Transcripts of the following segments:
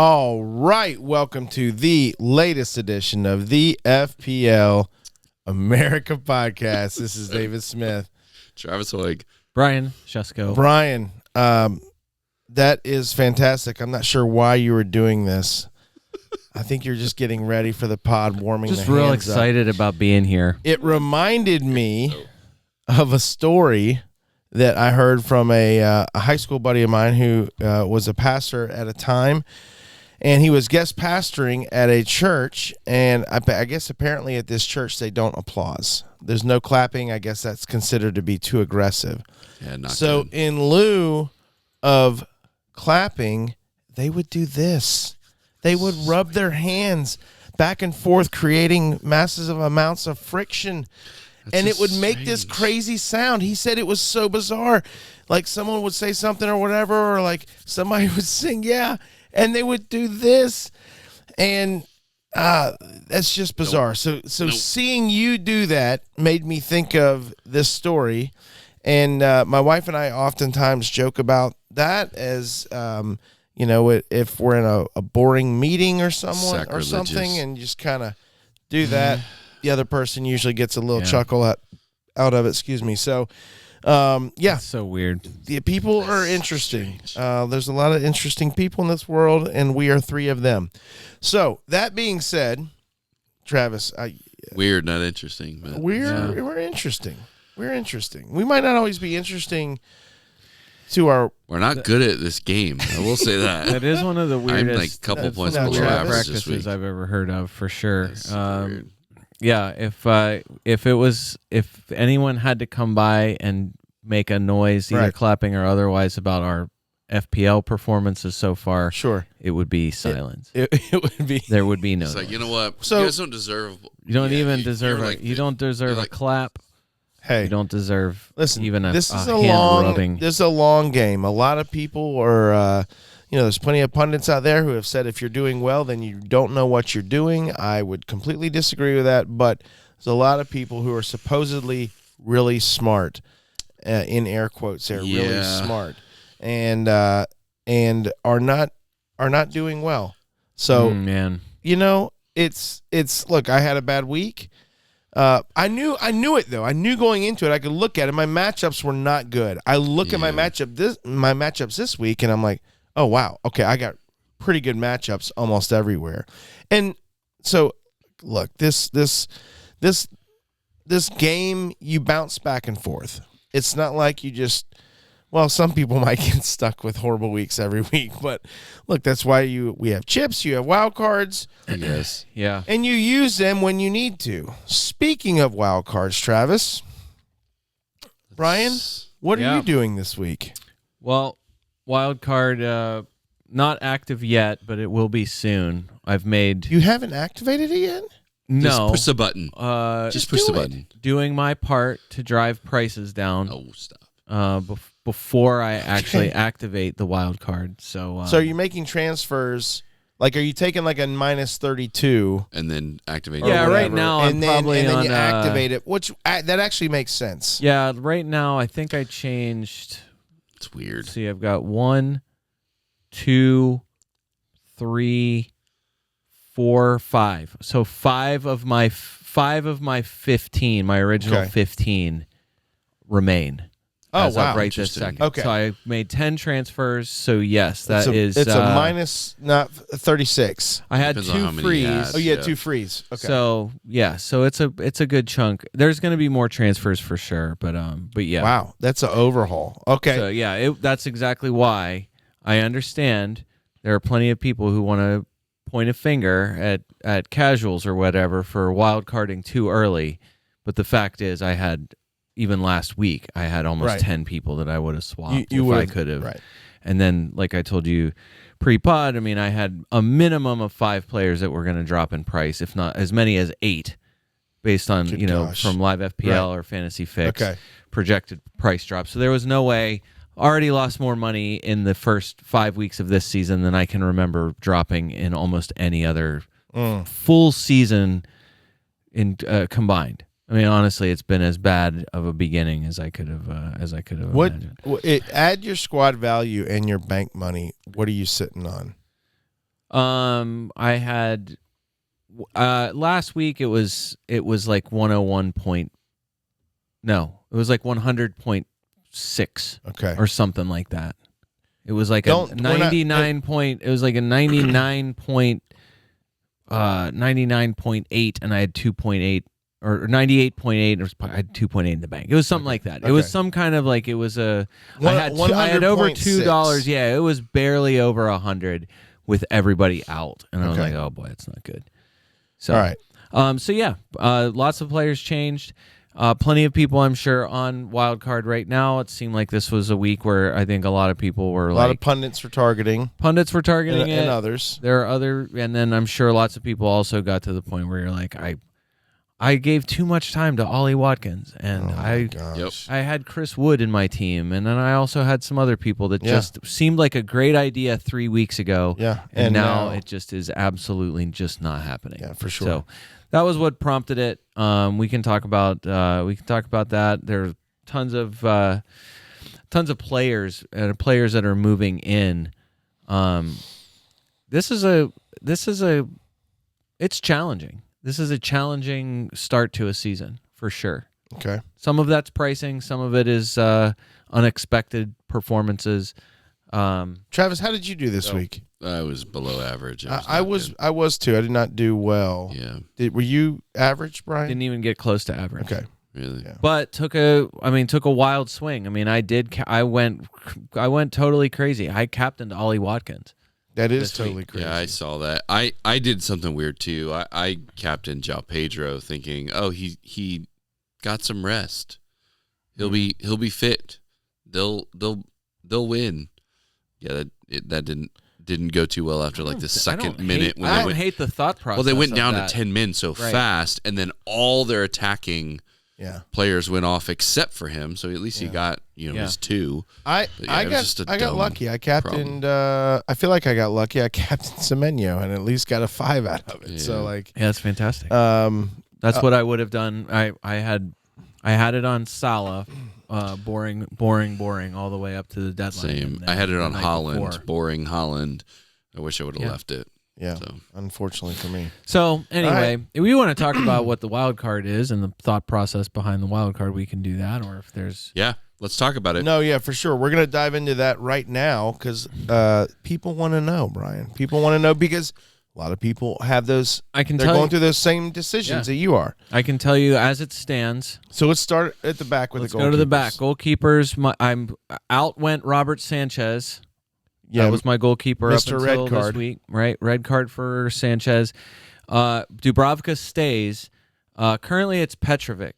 All right, welcome to the latest edition of the FPL America podcast. This is David Smith. Travis Hoig. Brian Shesko. Brian, that is fantastic. I'm not sure why you were doing this. I think you're just getting ready for the pod, warming Just the real hands excited about being here. It reminded me of a story that I heard from a high school buddy of mine who was a pastor at a time. And he was guest pastoring at a church, and I guess apparently at this church they don't applause. There's no clapping. I guess that's considered to be too aggressive. Yeah, not so good. In lieu of clapping, they would do this. They would rub their hands back and forth, creating massive amounts of friction. And it would make this crazy sound. He said it was so bizarre. Like someone would say something or whatever, or like somebody would sing, yeah, and they would do this. And that's just bizarre. So seeing you do that made me think of this story. And my wife and I oftentimes joke about that as, if we're in a boring meeting or something, and just kind of do that. The other person usually gets a little chuckle out of it. Excuse me. So, That's so weird. The people are interesting. There's a lot of interesting people in this world, and we are three of them. So that being said, Travis, weird, not interesting. But we're interesting. We're interesting. We might not always be interesting to our. We're not good at this game. I will say that. That is one of the weirdest. I'm like a couple points below average this week. practices I've ever heard of, for sure. Weird. Yeah, if anyone had to come by and make a noise, either clapping or otherwise, about our FPL performances so far, sure, it would be silence. It would be. There would be no. It's like, you know what? So you guys don't deserve. You don't even deserve like, you don't deserve a clap. Hey, you don't deserve. Listen, even a this is hand a long. rubbing. This is a long game. A lot of people are. There's plenty of pundits out there who have said if you're doing well, then you don't know what you're doing. I would completely disagree with that, but there's a lot of people who are supposedly really smart, in air quotes. They're really smart, and are not doing well. So, man, it's look. I had a bad week. I knew it though. I knew going into it. I could look at it. My matchups were not good. I look at my matchups this week, and I'm like, oh, wow. Okay, I got pretty good matchups almost everywhere. And so, look, this game, you bounce back and forth. It's not like you just, some people might get stuck with horrible weeks every week. But, look, that's why we have chips, you have wild cards. Yes. Yeah. And you use them when you need to. Speaking of wild cards, Travis, Brian, what are you doing this week? Well, wild card, not active yet, but it will be soon. I've made. You haven't activated it yet? No. Just push the button. Just push the button. Doing my part to drive prices down. Oh, stop. Before I actually activate the wild card. So are you making transfers? Like, are you taking like a minus 32 and then activate? Yeah, it? right now I'm probably and then on, you activate it, which that actually makes sense. Yeah, right now I think I changed. It's weird. See, I've got 1, 2, 3, 4, 5. So five of my 15, my original 15, remain. Oh, wow. Right this second. Okay. So I made 10 transfers. So yes, it's a minus, not 36. I had Depends on how 2 many frees. you had. Oh, you had 2 frees. Okay. So yeah, so it's a good chunk. There's going to be more transfers for sure, but yeah. Wow, that's an overhaul. Okay. So yeah, that's exactly why I understand there are plenty of people who want to point a finger at casuals or whatever for wild carding too early, but the fact is even last week, I had almost 10 people that I would have swapped if I could have. Right. And then, like I told you pre-pod, I mean, I had a minimum of 5 players that were going to drop in price, if not as many as 8, based on, from live FPL or Fantasy Fix projected price drop. So there was no way. Already lost more money in the first 5 weeks of this season than I can remember dropping in almost any other full season in combined. I mean, honestly, it's been as bad of a beginning as I could have imagined. Add your squad value and your bank money. What are you sitting on? I had last week it was like 101 point. No, it was like 100.6. Okay. Or something like that. It was like Don't- a we're not- 99 point. It was like a 99 point, 99.8, and I had 2.8 or 98.8. I had 2.8 in the bank. It was something like that. It was Okay. some kind of like it was a. One- I had over $100.6. $2. Yeah, it was barely over 100 with everybody out, and I was Okay. like, oh boy, it's not good. So All right. So yeah, lots of players changed. Plenty of people, I'm sure, on wildcard right now. It seemed like this was a week where I think a lot of people were A like lot of pundits were targeting, pundits were targeting it, and others. There are other, and then I'm sure lots of people also got to the point where you're like, I gave too much time to Ollie Watkins, and Gosh. I had Chris Wood in my team, and then I also had some other people that Yeah. just seemed like a great idea 3 weeks ago. Yeah, and now it just is absolutely just not happening. Yeah, for sure. So that was what prompted it. We can talk about that. There's tons of players that are moving in. It's challenging. This is a challenging start to a season for sure. Okay. Some of that's pricing. Some of it is unexpected performances. Travis, how did you do this week? I was below average. I was too. I did not do well. Yeah. Were you average, Brian? Didn't even get close to average. Okay. Really? Yeah. But took a wild swing. I mean, I went totally crazy. I captained Ollie Watkins. That is This totally week. crazy. Yeah, I saw that. I did something weird too. I captained João Pedro, thinking, oh, he got some rest. He'll be fit. They'll win. Yeah, that didn't go too well after like the second minute. I don't hate the thought process. Well, they went of down that. to 10 men so fast, and then all their attacking players went off except for him. So at least he got his two. I got lucky. I captained. I feel like I got lucky. I captained Semenyo and at least got a 5 out of it. Yeah. So like, Yeah, that's fantastic. that's what I would have done. I had it on Salah, boring all the way up to the deadline. Same. I had it on Holland, boring Holland. I wish I would have left it. Yeah, So. unfortunately for me. So anyway, if we want to talk about what the wild card is and the thought process behind the wild card, we can do that. Or if there's Let's talk about it. No, yeah, for sure. We're gonna dive into that right now because people want to know, Brian. People want to know because a lot of people have those. They're going through those same decisions that you are. I can tell you as it stands. So let's start at the back with Let's the goalkeepers. go to the back. Goalkeepers. I'm out. Went Robert Sanchez. Yeah, That was my goalkeeper Mr. up Red until Card. this week. Right, red card for Sanchez. Dubravka stays. Currently, it's Petrovic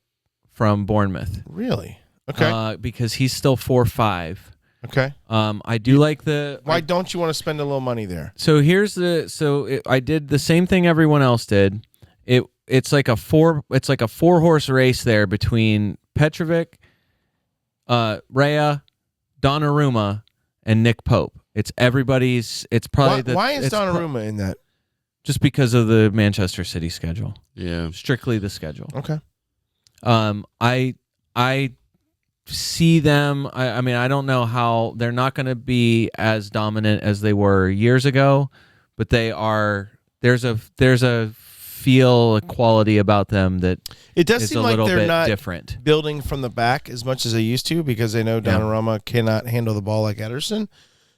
from Bournemouth. Really? Okay. Because he's still 4-5. Okay. I do like the. Why don't you want to spend a little money there? So here's I did the same thing everyone else did. It's like a 4-horse race there between Petrovic, Rhea, Donnarumma, and Nick Pope. It's everybody's. It's probably Why is Donnarumma in that? just because of the Manchester City schedule. Yeah. Strictly the schedule. Okay. I see them. I mean, I don't know how they're not going to be as dominant as they were years ago, but they are. There's a feel, a quality about them that It does is seem a like little they're bit not different. building from the back as much as they used to because they know Donnarumma cannot handle the ball like Ederson.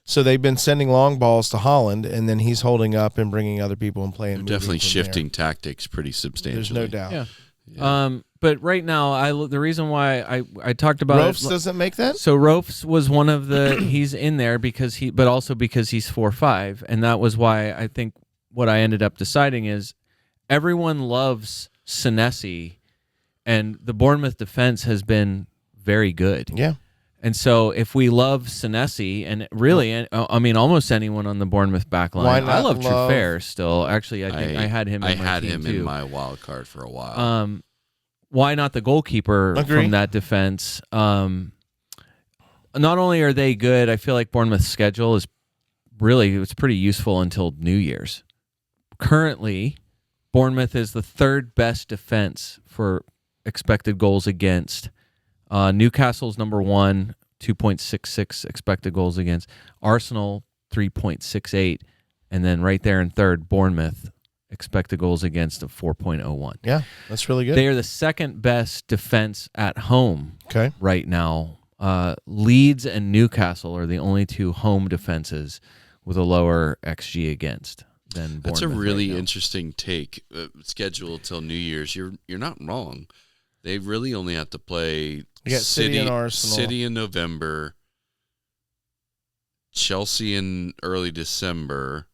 So they've been sending long balls to Holland, and then he's holding up and bringing other people and playing. They're definitely shifting tactics pretty substantially. There's no doubt. Yeah. Yeah. But right now, the reason why I talked about Rofs doesn't make that? So Rofs was one of the he's in there but also because he's 4-5, and that was why I think what I ended up deciding is everyone loves Senesi, and the Bournemouth defense has been very good. Yeah. And so if we love Senesi, and really, I mean, almost anyone on the Bournemouth back Why line, not I love love- Truffert still. Actually, I think I had him in my team too. in my wild card for a while. Why not the goalkeeper Agree. from that defense? Not only are they good, I feel like Bournemouth's schedule is it's pretty useful until New Year's. Currently, Bournemouth is the third best defense for expected goals against. Newcastle's number 1, 2.66 expected goals against. Arsenal 3.68, And then right there in third, Bournemouth, expected goals against of 4.01. Yeah, that's really good. They are the second best defense at home Okay. right now. Leeds and Newcastle are the only two home defenses with a lower XG against than Bournemouth. That's a really right now. interesting take. Schedule till New Year's. You're not wrong. They really only have to play You got City and Arsenal. City in November, Chelsea in early December,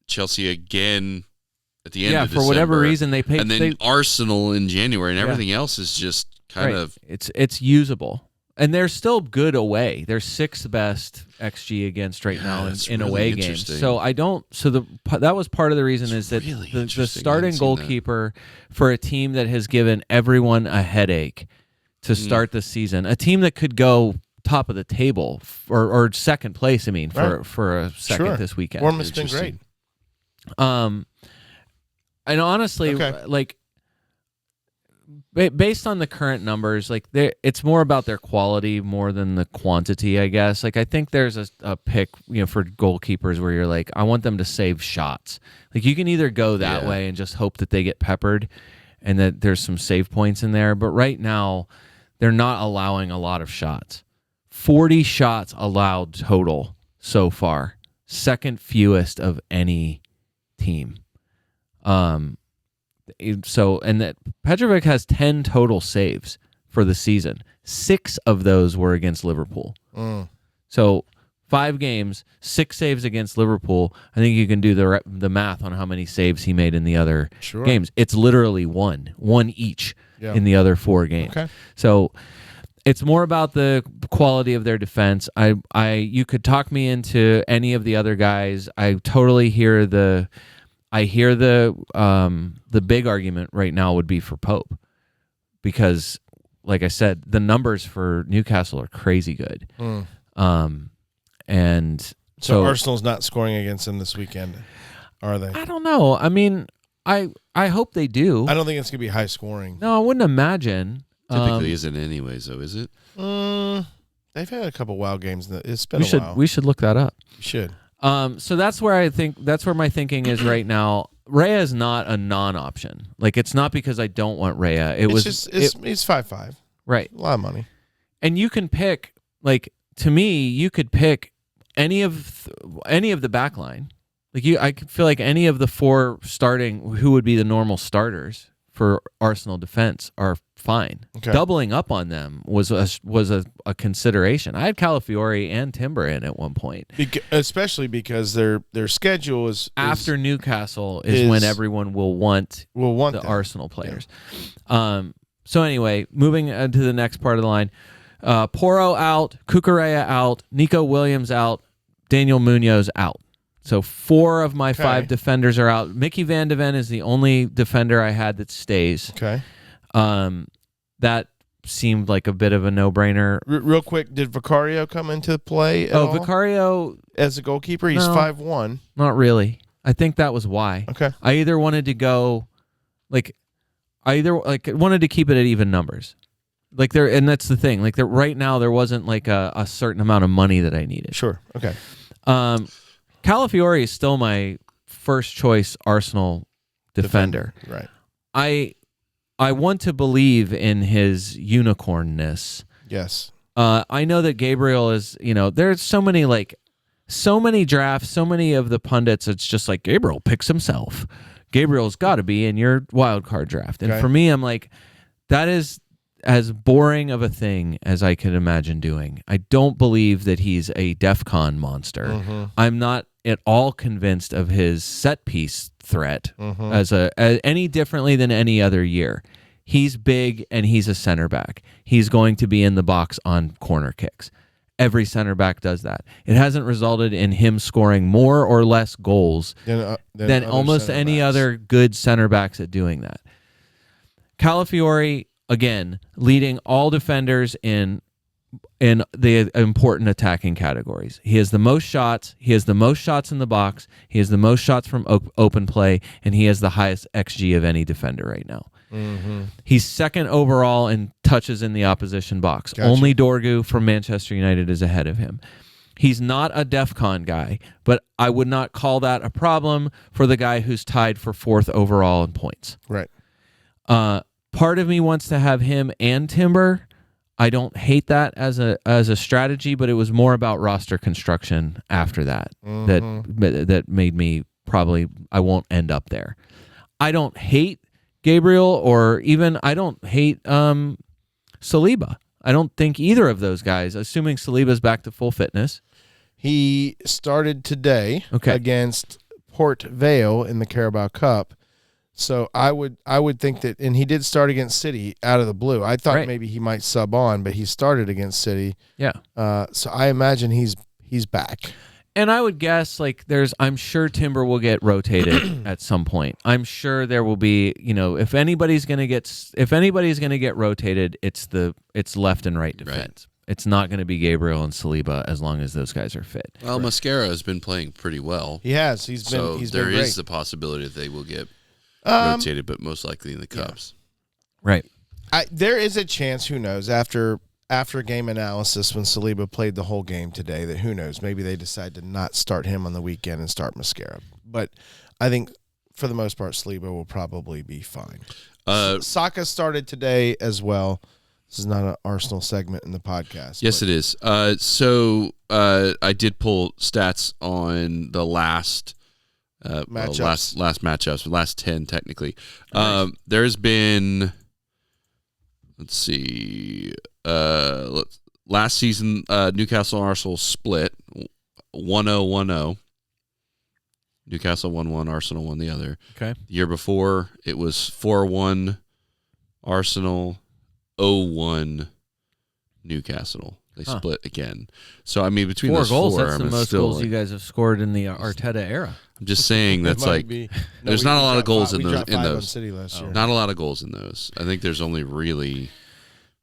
Chelsea again at the end of December. For whatever reason they pay, and then Arsenal in January, and everything else is just kind right. of it's usable. And they're still good away. They're sixth best XG against right now in really away games. interesting. So that was part of the reason is that really the interesting. starting I hadn't seen goalkeeper for a team that has given everyone a headache to start the season, a team that could go top of the table or second place. I mean, for a second this weekend. Bournemouth's been great. And honestly, like based on the current numbers, like it's more about their quality more than the quantity, I guess. Like I think there's a pick, for goalkeepers where you're like, I want them to save shots. Like you can either go that way and just hope that they get peppered and that there's some save points in there. But right now, they're not allowing a lot of shots. 40 shots allowed total so far, second fewest of any team. So, and that Petrovic has 10 total saves for the season. 6 of those were against Liverpool. So 5 games, 6 saves against Liverpool. I think you can do the math on how many saves he made in the other games. It's literally one each in the other 4 games. Okay. So it's more about the quality of their defense. You could talk me into any of the other guys. I totally hear the big argument right now would be for Pope because, like I said, the numbers for Newcastle are crazy good. And so Arsenal's not scoring against them this weekend, are they? I don't know. I mean, I hope they do. I don't think it's going to be high scoring. No, I wouldn't imagine. Typically isn't anyways, though, is it? They've had a couple wild games. It's been a while. We should look that up. We should. So that's where my thinking is right now. Rhea is not a non-option. Like it's not because I don't want Rhea. It's 5-5. Right. A lot of money. And you can pick, like, to me, you could pick any of the back line. Like I feel like any of the 4 starting who would be the normal starters for Arsenal defense are fine. Okay. Doubling up on them was a consideration. I had Calafiori and Timber in at one point, especially because their schedule is after Newcastle is when everyone will want the them. Arsenal players. Yeah. So anyway, moving to the next part of the line, Porro out, Cucurella out, Nico Williams out, Daniel Munoz out. So 4 of my 5 defenders are out. Mickey Van de Ven is the only defender I had that stays. Okay. That seemed like a bit of a no-brainer. Real quick, did Vicario come into play at all? Vicario as a goalkeeper? He's 5'1". Not really. I think that was why. Okay. I either wanted to go, wanted to keep it at even numbers. And that's the thing. Right now there wasn't a certain amount of money that I needed. Sure. Okay. Calafiori is still my first choice Arsenal defender. Right. I want to believe in his unicornness. Yes. I know that Gabriel is, there's so many drafts, so many of the pundits, it's just like Gabriel picks himself. Gabriel's got to be in your wild card draft. And for me, I'm like, that is as boring of a thing as I could imagine doing. I don't believe that he's a DEFCON monster. Mm-hmm. I'm not at all convinced of his set piece threat as any differently than any other year. He's big and he's a center back. He's going to be in the box on corner kicks. Every center back does that. It hasn't resulted in him scoring more or less goals than almost any other good center backs at doing that. Calafiori, again, leading all defenders in the important attacking categories. He has the most shots. He has the most shots in the box. He has the most shots from open play, and he has the highest XG of any defender right now. Mm-hmm. He's second overall in touches in the opposition box. Gotcha. Only Dorgu from Manchester United is ahead of him. He's not a DEF CON guy, but I would not call that a problem for the guy who's tied for 4th overall in points. Right. Part of me wants to have him and Timber. I don't hate that as a strategy, but it was more about roster construction after that that made me probably I won't end up there. I don't hate Gabriel or even I don't hate Saliba. I don't think either of those guys, assuming Saliba's back to full fitness. He started today against Port Vale in the Carabao Cup. So I would think that, and he did start against City out of the blue. I thought maybe he might sub on, but he started against City. Yeah. So I imagine he's back. And I would guess I'm sure Timber will get rotated at some point. I'm sure there will be, if anybody's going to get rotated, it's left and right defense. Right. It's not going to be Gabriel and Saliba as long as those guys are fit. Well, Mascara has been playing pretty well. He has. He's been there great. is the possibility that they will get rotated, but most likely in the Cups. Yeah. Right. There is a chance, who knows, after game analysis when Saliba played the whole game today, that who knows, maybe they decide to not start him on the weekend and start Mascara. But I think for the most part, Saliba will probably be fine. Saka started today as well. This is not an Arsenal segment in the podcast. Yes, it is. So I did pull stats on the last matchups, last 10 technically. Nice. There's been, let's see, last season Newcastle and Arsenal split 1-0-1-0. Newcastle won one, Arsenal won the other. Okay. The year before it was 4-1 Arsenal, 0-1 Newcastle. They split again. So I mean, between those goals, four, that's the most goals you guys have scored in the Arteta era. I'm just saying that's there's not a lot of goals in those. City last year. Not a lot of goals in those. I think there's only really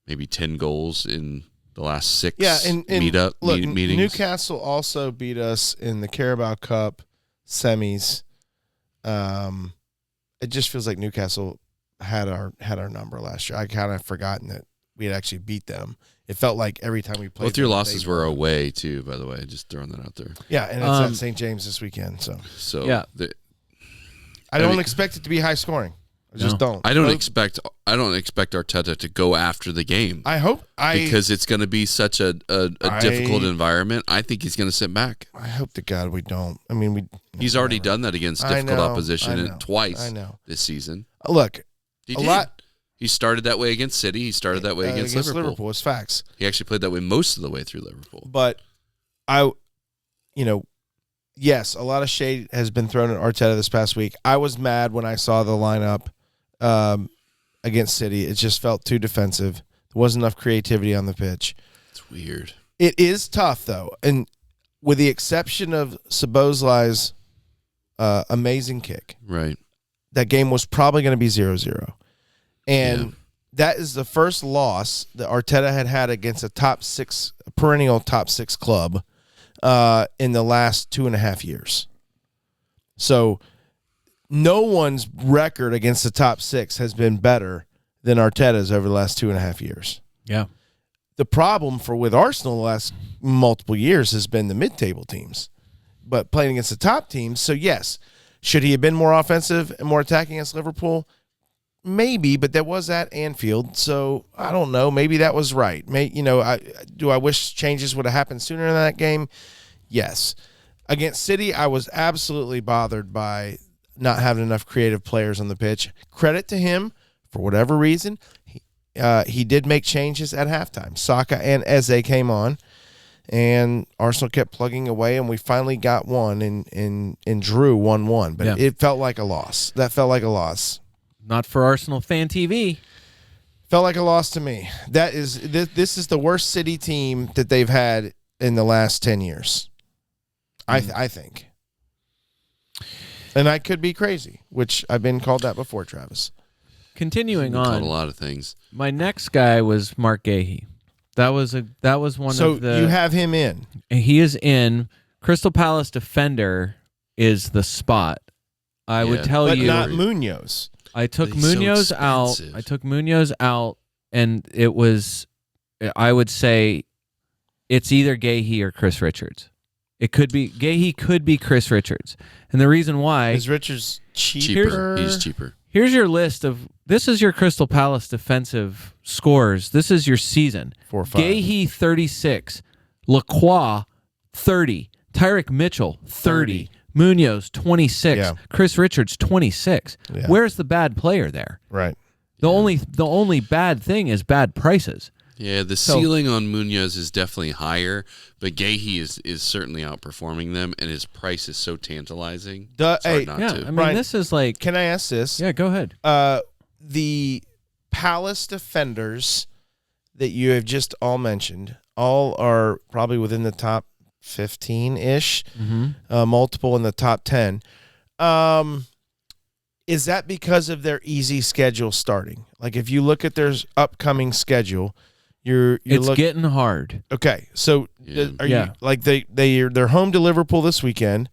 maybe 10 goals in the last 6 meetings. Newcastle also beat us in the Carabao Cup semis. It just feels like Newcastle had our number last year. I kind of forgotten that we had actually beat them. It felt like every time we played. Both your losses were away too, by the way. Just throwing that out there. Yeah, and it's at St. James this weekend. So yeah, I don't expect it to be high scoring. I just don't. I don't expect Arteta to go after the game. I hope because it's going to be such a difficult environment. I think he's going to sit back. I hope to God we don't. I mean, he's already done that against difficult opposition twice this season. Look, he started that way against City. He started that way against Liverpool. It's facts. He actually played that way most of the way through Liverpool. But yes, a lot of shade has been thrown at Arteta this past week. I was mad when I saw the lineup against City. It just felt too defensive. There wasn't enough creativity on the pitch. It's weird. It is tough, though. And with the exception of Szoboszlai's amazing kick, right? That game was probably going to be 0-0. And that is the first loss that Arteta had against a perennial top 6 club in the last 2.5 years. So no one's record against the top 6 has been better than Arteta's over the last 2.5 years. Yeah. The problem with Arsenal the last multiple years has been the mid-table teams, but playing against the top teams. So yes, should he have been more offensive and more attacking against Liverpool? Maybe, but that was at Anfield, so I don't know. Maybe that was right. Do I wish changes would have happened sooner in that game? Yes. Against City, I was absolutely bothered by not having enough creative players on the pitch. Credit to him for whatever reason. He did make changes at halftime. Saka and Eze came on, and Arsenal kept plugging away, and we finally got one and drew 1-1. But it felt like a loss. That felt like a loss. Not for Arsenal Fan TV. Felt like a loss to me. This is the worst City team that they've had in the last 10 years. I think. And I could be crazy, which I've been called that before, Travis. Continuing on. Called a lot of things. My next guy was Mark Gahey. That was one of the. So you have him in. He is in. Crystal Palace defender is the spot. I would tell you. But not Munoz. I took Munoz out. And it was, I would say, it's either Gahey or Chris Richards. It could be Gahey, could be Chris Richards, and the reason why is Richards cheaper. He's cheaper. Here's your list of. This is your Crystal Palace defensive scores. This is your season. 4-5. Gahey 36, Lacroix 30, Tyrick Mitchell 30, Munoz 26, Yeah. Chris Richards 26. Yeah. Where's the bad player there? Right. The only bad thing is bad prices. Yeah, the ceiling on Munoz is definitely higher, but Gahey is certainly outperforming them, and his price is so tantalizing. Hey, hard not Yeah, to. I mean, Brian, this is like. Can I ask this? Yeah, go ahead. The Palace defenders that you have just all mentioned, all are probably within the top 15-ish, multiple in the top 10. Is that because of their easy schedule starting? Like if you look at their upcoming schedule, It's getting hard. Okay, so Yeah. are you like they're home to Liverpool this weekend,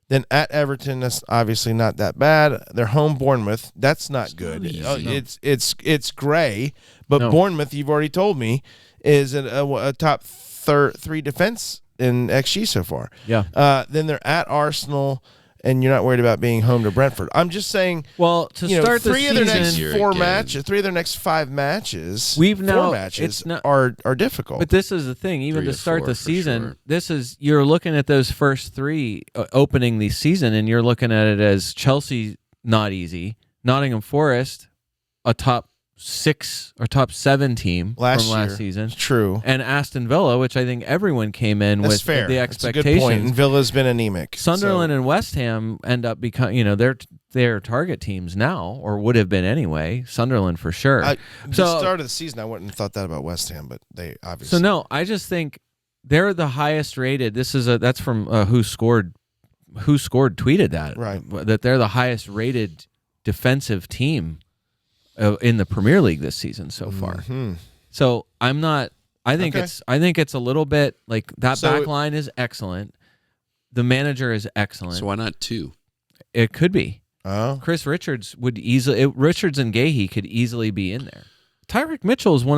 then at Everton, that's obviously not that bad. They're home Bournemouth, that's not good. It's gray, but Bournemouth, you've already told me, is a top 3 defense in XG so far. Yeah. Then they're at Arsenal, and you're not worried about being home to Brentford. I'm just saying. Well, to start the three of their next season, 4 matches, 3 of their next 5 matches, We've now- 4 matches it's not- are difficult. But this is the thing. Even 3 to to start 4 the for season, sure. this is you're looking at those first 3 opening the season, and you're looking at it as Chelsea not easy, Nottingham Forest a top 6 or top 7 team from last year. season, True. and Aston Villa, which I think everyone came in That's with fair. the That's a good expectations. point. And Villa's been anemic. Sunderland and West Ham end up becoming, they're target teams now, or would have been anyway. Sunderland for sure. The start of the season, I wouldn't have thought that about West Ham, but they obviously. So no, I just think they're the highest rated. That's from Who Scored tweeted that, Right. that they're the highest rated defensive team in the Premier League this season so far. Mhm. So I'm not. I think Okay. it's a little bit like that. So back line is excellent. The manager is excellent. So why not 2? It could be. Oh, Chris Richards Richards and Gahey could easily be in there. Tyrick Mitchell is one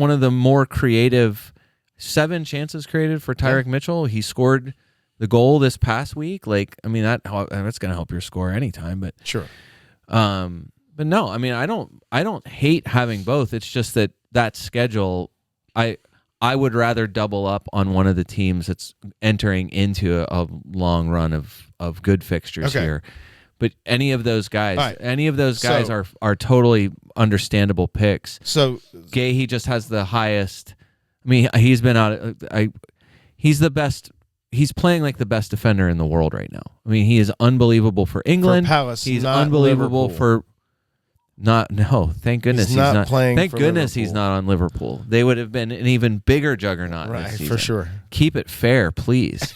of the more creative. 7 chances created for Tyrick Mitchell. He scored the goal this past week. Like, I mean, that's going to help your score anytime. But sure. but no, I mean, I don't hate having both. It's just that schedule, I would rather double up on one of the teams that's entering into a long run of good fixtures here. But any of those guys, are totally understandable picks. So Gahey just has the highest. I mean, he's been out. He's the best. He's playing like the best defender in the world right now. I mean, he is unbelievable for England. For Palace, he's not unbelievable Liverpool. for. Thank goodness he's not. playing. Thank for goodness Liverpool. he's not on Liverpool. They would have been an even bigger juggernaut Right, this for season. sure. Keep it fair, please.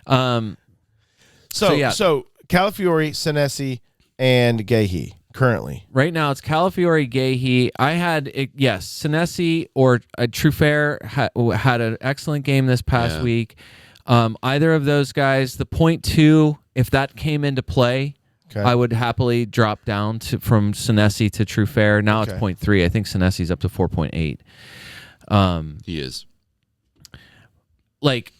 So Calafiori, Senesi, and Gahey currently. Right now, it's Calafiori, Gahey. I had Senesi or Truffert had an excellent game this past week. Either of those guys, the 0.2, if that came into play, I would happily drop down from Senesi to Truffert. Now it's 0.3. I think Senesi's up to 4.8. He is. Like,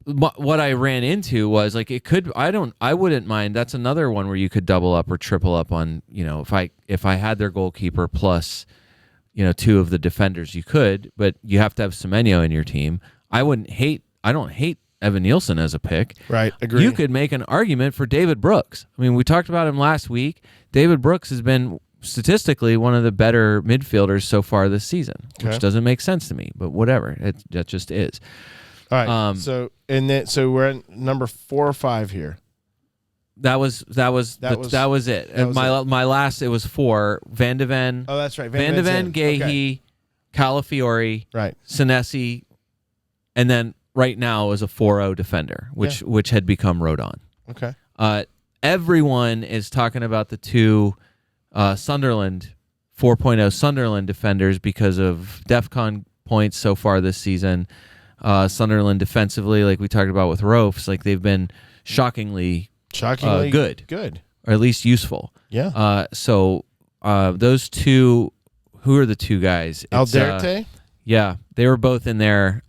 what I ran into was like it could. I wouldn't mind. That's another one where you could double up or triple up on. If I had their goalkeeper plus, 2 of the defenders, you could. But you have to have Semenyo in your team. I don't hate Evan Nielsen as a pick. Right, agree. You could make an argument for David Brooks. I mean, we talked about him last week. David Brooks has been statistically one of the better midfielders so far this season, which doesn't make sense to me, but whatever. That just is. All right. So we're at number 4 or 5 here. That was it. My last, it was 4. Van de Ven. Oh, that's right. Van de Ven, Gahey, Calafiori, right, Senesi, and then right now is a 4-0 defender, which had become Rodon. Okay. Everyone is talking about the 2 Sunderland 4.0 Sunderland defenders because of DEFCON points so far this season. Sunderland defensively, like we talked about with Rofes, like they've been shockingly good, or at least useful. Yeah. So those 2, who are the 2 guys? Alderte? Yeah, they were both in there.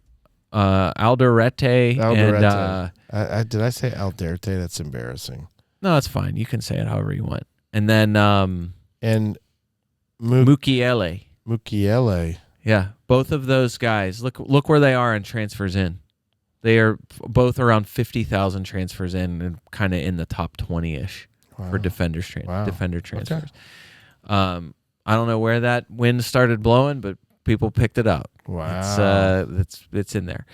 Alderete. Alderete. And did I say Alderte? That's embarrassing. no, it's fine. You can say it however you want. And then And Mukiele. Mukiele. Yeah, both of those guys. Look where they are in transfers in. They are both around 50,000 transfers in, and kind of in the top 20-ish for defender transfers. Okay. I don't know where that wind started blowing, but people picked it up. Wow. It's in there.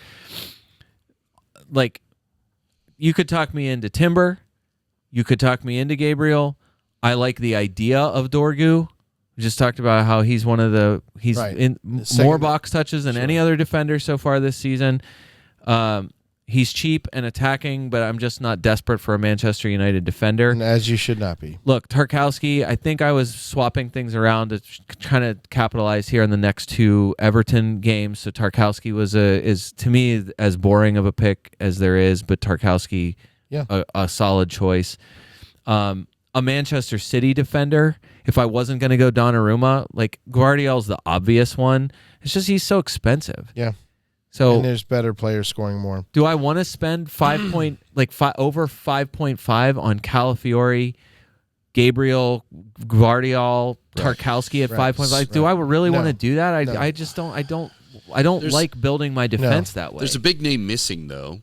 Like, you could talk me into Timber. You could talk me into Gabriel. I like the idea of Dorgu. We just talked about how he's one of he's Right. in Second- more box touches than any other defender so far this season. He's cheap and attacking, but I'm just not desperate for a Manchester United defender. And as you should not be. Look, Tarkowski, I think I was swapping things around to trying to capitalize here in the next two Everton games. So Tarkowski is to me as boring of a pick as there is, but Tarkowski, a solid choice. A Manchester City defender, if I wasn't going to go Donnarumma, like Guardiola's the obvious one. It's just he's so expensive. Yeah. So And there's better players scoring more. do I want to spend over 5.5 on Calafiori, Gabriel, Guardiola, Tarkowski at 5.5? Do I really want to do that? I just don't. I don't like building my defense that way. There's a big name missing though.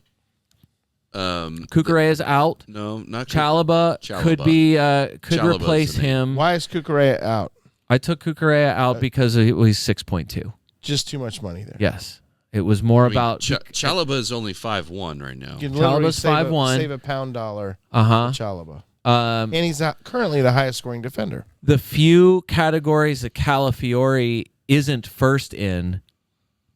Kukurea is out. No, not Chalobah could Chalobah's replace the name. him. Why is Kukurea out? I took Kukurea out because he's 6.2. Just too much money there. Yes, it was more about Chalobah is only 5'1" right now. You can literally Chalobah's 5'1". Save a pound dollar Uh huh. for Chalobah. And he's currently the highest scoring defender. The few categories that Calafiori isn't first in,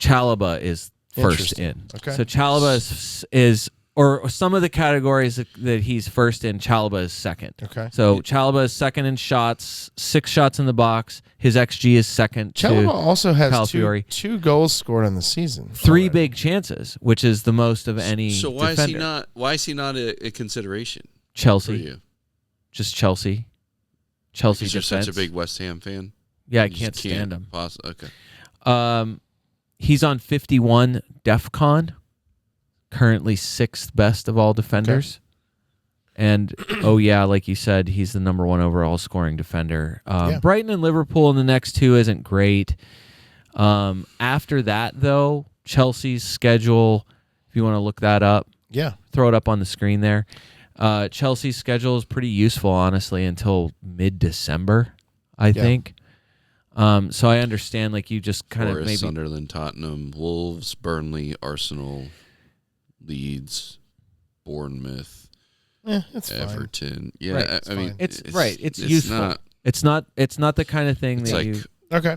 Chalobah is first Interesting. in. Okay. So Chalobah is or some of the categories that he's first in, Chalobah is second. Okay. So Chalobah is second in shots, 6 shots in the box. His XG is second Chalobah to also has Calafiori. two goals scored on the season. 3 already. big chances, which is the most of any So why defender. is he not a consideration for Chelsea? you? Just Chelsea. Chelsea Because you're defense. such a big West Ham fan. Yeah, I You just can't stand him. Okay. He's on 51 DEFCON, currently 6th best of all defenders. And, like you said, he's the number 1 overall scoring defender. Brighton and Liverpool in the next 2 isn't great. After that, though, Chelsea's schedule, if you want to look that up, throw it up on the screen there. Chelsea's schedule is pretty useful, honestly, until mid-December, I think. So I understand, like, you just kind of maybe Sunderland, Tottenham, Wolves, Burnley, Arsenal, Leeds, Bournemouth, it's Everton. fine. Yeah, Right, I mean, it's useful. It's not the kind of thing that you. Okay.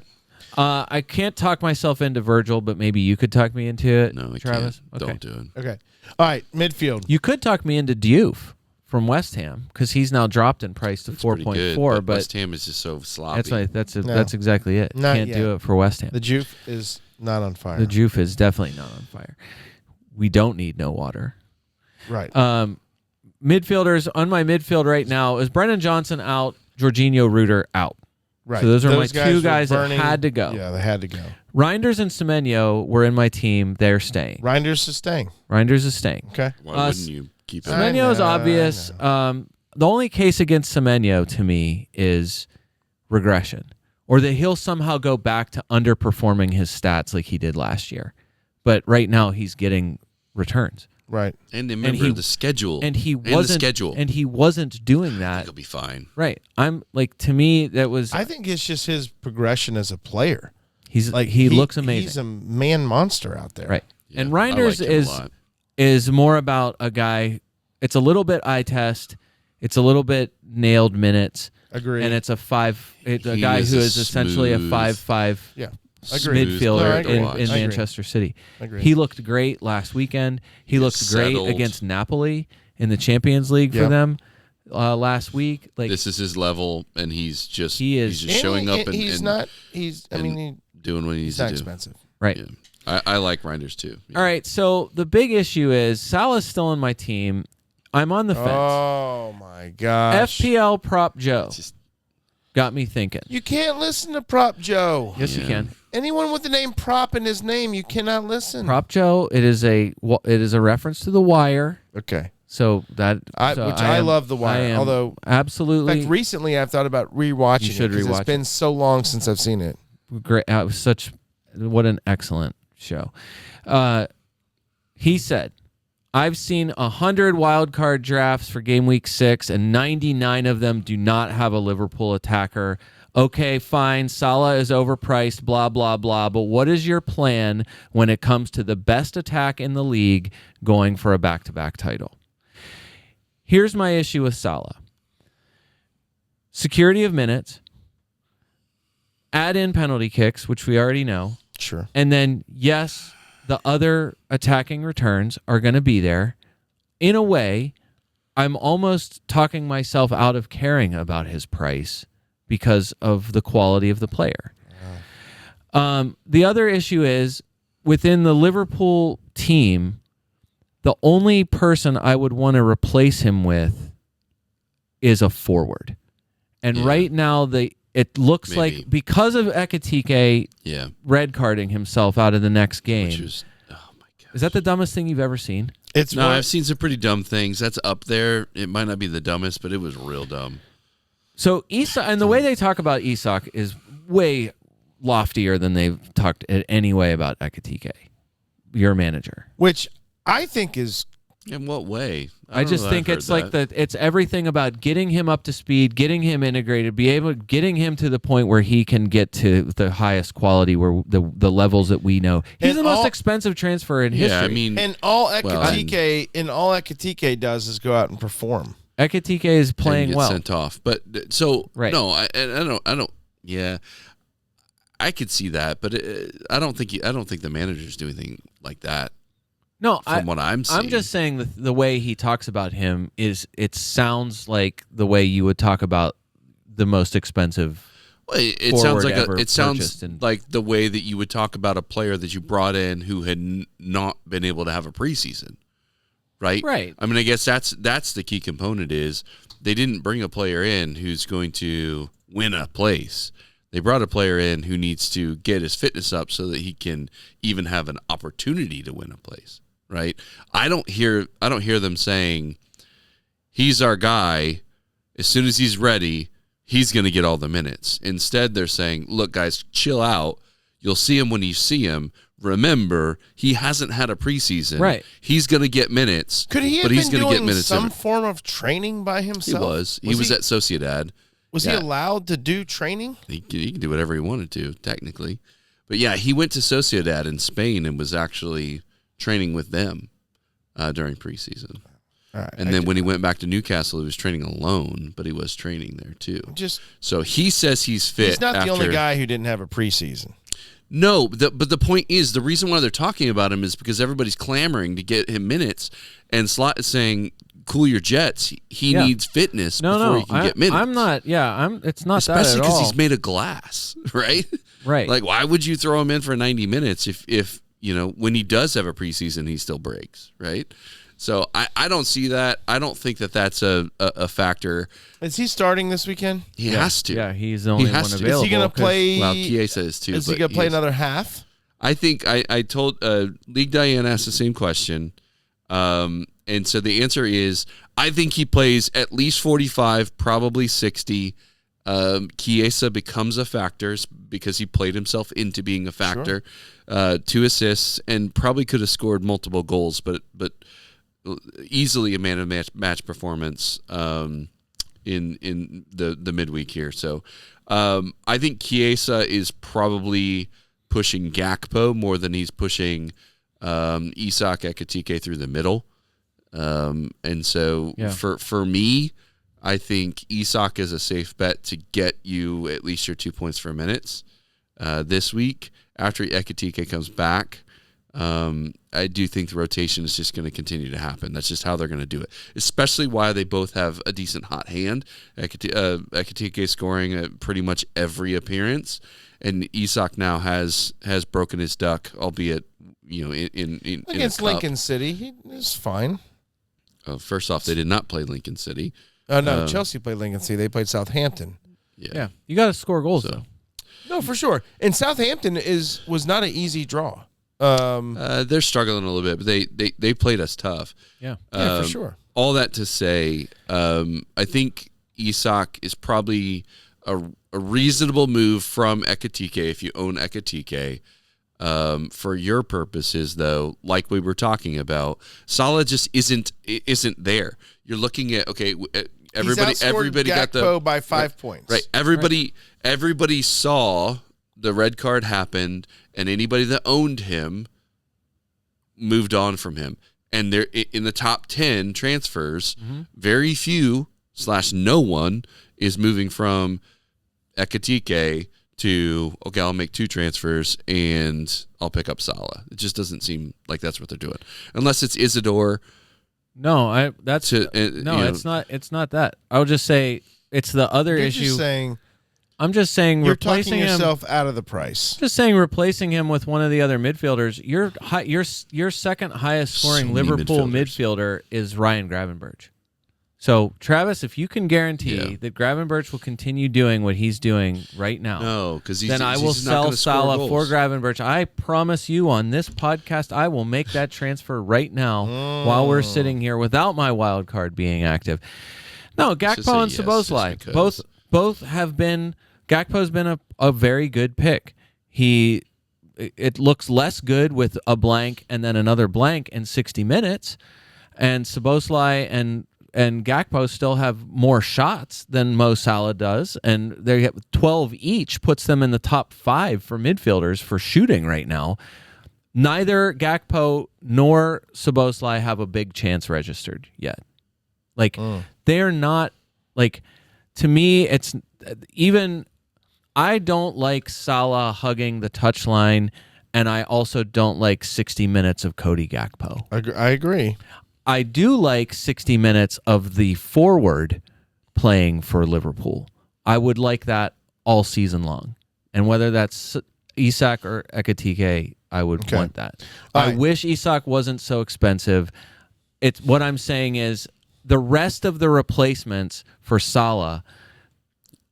I can't talk myself into Virgil, but maybe you could talk me into it. No, I Travis. can't. Okay. Don't do it. Okay. All right. Midfield. You could talk me into Diouf from West Ham because he's now dropped in price to 4.4. But West Ham is just so sloppy. That's exactly it. Not Can't yet. do it for West Ham. The Juve is not on fire. The Juve is definitely not on fire. We don't need no water. Right. Midfielders on my midfield right now is Brennan Johnson out, Jorginho Ruder out. Right. So those are my two were guys that burning. had to go. Yeah, they had to go. Reinders and Semenyo were in my team. They're staying. Reinders is staying. Reinders is staying. Okay. Why wouldn't you keep it? Semenyo is know, obvious. The only case against Semenyo to me is regression, or that he'll somehow go back to underperforming his stats like he did last year. But right now he's getting returns. Right. And remember the schedule. And he wasn't doing I that. think he'll be fine. Right. I'm like, to me that was I think it's just his progression as a player. he's Like he looks amazing. He's a man monster out there. Right. Yeah, and I Reinders like him a lot. is more about a guy. It's a little bit eye test. It's a little bit nailed minutes. Agreed. And it's a He guy is who a is essentially a smooth- 5'5" yeah. Agreed. midfielder No, I agree. in I agree. Manchester City. Agreed. He looked great last weekend. He looked great settled. against Napoli in the Champions League for Yep. them last week. Like, This is his level, and he's just is. just showing up and he's and not. He's. I mean, doing what he needs he's not to do. expensive. right. Yeah. I like Reinders too. Yeah. All right. So the big issue is Salah's still on my team. I'm on the fence. Oh my gosh. FPL prop Joe It's just got me thinking. You can't listen to Prop Joe. Yes, you Yeah. can. Anyone with the name Prop in his name, you cannot listen. Prop Joe. It is a reference to The Wire. Okay. So that I love The Wire. Although absolutely, in fact, recently I've thought about rewatching you should it because rewatch it's been so long since I've seen it. great. It was what an excellent show. He said, I've seen 100 wildcard drafts for game week 6, and 99 of them do not have a Liverpool attacker. Okay, fine. Salah is overpriced, blah, blah, blah. But what is your plan when it comes to the best attack in the league going for a back-to-back title? Here's my issue with Salah. Security of minutes. Add in penalty kicks, which we already know. Sure. And then, yes, the other attacking returns are going to be there. In a way, I'm almost talking myself out of caring about his price because of the quality of the player. Wow. The other issue is, within the Liverpool team, the only person I would want to replace him with is a forward. And right now, it looks like because of Ekitike red carding himself out of the next game. Oh my gosh. Is that the dumbest thing you've ever seen? I've seen some pretty dumb things. That's up there. It might not be the dumbest, but it was real dumb. So Isak, and the way they talk about Isak is way loftier than they've talked any way about Ekitike, your manager. Which I think is... In what way? I just think it's like it's everything about getting him up to speed, getting him integrated, getting him to the point where he can get to the highest quality, where the levels that we know. He's the most expensive transfer in history. I mean, and all Ekitike does is go out and perform. Ekitike is playing well. Sent off, but so right. No, I don't. Yeah, I could see that, but I don't think the managers do anything like that. No, from what I'm seeing. I'm just saying the way he talks about him it sounds like the way you would talk about the most expensive. Well, it sounds like the way that you would talk about a player that you brought in who had not been able to have a preseason, right? Right. I mean, I guess that's the key component is they didn't bring a player in who's going to win a place. They brought a player in who needs to get his fitness up so that he can even have an opportunity to win a place. Right? I don't hear them saying he's our guy. As soon as he's ready, he's going to get all the minutes. Instead, they're saying, look, guys, chill out. You'll see him when you see him. Remember, he hasn't had a preseason. Right. He's going to get minutes. Could he have been doing some form of training by himself? He was. He was at Sociedad. Was he allowed to do training? He can do whatever he wanted to, technically. But yeah, he went to Sociedad in Spain and was actually training with them during preseason. Right, and then when he went back to Newcastle, he was training alone, but he was training there too. So he says he's fit. He's not the only guy who didn't have a preseason. No, but the point is, the reason why they're talking about him is because everybody's clamoring to get him minutes, and Slot is saying, cool your jets. He needs fitness before he can get minutes. I'm not. Yeah, it's not that at all. Especially because he's made of glass, right? Right. Like, why would you throw him in for 90 minutes if when he does have a preseason, he still breaks, right? So I don't see that. I don't think that that's a factor. Is he starting this weekend? He has to. Yeah, he's the only one available. Is he going to play? Well, Chiesa is too. Is he going to play another half? I think I told League Diane asked the same question, and so the answer is I think he plays at least 45, probably 60. Chiesa becomes a factor because he played himself into being a factor. Sure. 2 assists and probably could have scored multiple goals, but easily a man of match performance in the midweek here. So I think Chiesa is probably pushing Gakpo more than he's pushing Isak Ekitike through the middle. And so for me, I think Isak is a safe bet to get you at least your 2 points for minutes this week. After Ekitike comes back, I do think the rotation is just going to continue to happen. That's just how they're going to do it, especially why they both have a decent hot hand. Ekitike scoring at pretty much every appearance, and Isak now has broken his duck, albeit in against Lincoln City. He is fine. First off, they did not play Lincoln City. No, Chelsea played Lincoln City. They played Southampton. Yeah. You got to score goals though. No, for sure. And Southampton was not an easy draw. They're struggling a little bit, but they played us tough. Yeah. Yeah, for sure. All that to say, I think Isak is probably a reasonable move from Ekitike if you own Ekitike. For your purposes, though, like we were talking about, Salah just isn't there. You're looking at everybody got Gakpo by 5 points. Right. Everybody saw the red card happened, and anybody that owned him moved on from him. And they're in the top 10 transfers, very few / no one is moving from Ekitike to, okay, I'll make 2 transfers and I'll pick up Salah. It just doesn't seem like that's what they're doing. Unless it's Isidore. No, it's not. It's not that. I would just say it's the other issue. I'm just saying you're replacing talking him. yourself out of the price. Just saying replacing him with one of the other midfielders. Your second highest scoring Liverpool midfielder is Ryan Gravenberch. So Travis, if you can guarantee that Gravenberch will continue doing what he's doing right now, no, because then I will sell Salah for Gravenberch. I promise you on this podcast, I will make that transfer right now while we're sitting here without my wild card being active. No, Gakpo and Szoboszlai both have been. Gakpo's been a very good pick. It looks less good with a blank and then another blank in 60 minutes, and Szoboszlai and Gakpo still have more shots than Mo Salah does, and they have 12 each, puts them in the top 5 for midfielders for shooting right now. Neither Gakpo nor Szoboszlai have a big chance registered yet. They're not, to me, it's even... I don't like Salah hugging the touchline, and I also don't like 60 minutes of Cody Gakpo. I agree. I do like 60 minutes of the forward playing for Liverpool. I would like that all season long. And whether that's Isak or Ekitike, I would want that. I wish Isak wasn't so expensive. What I'm saying is the rest of the replacements for Salah...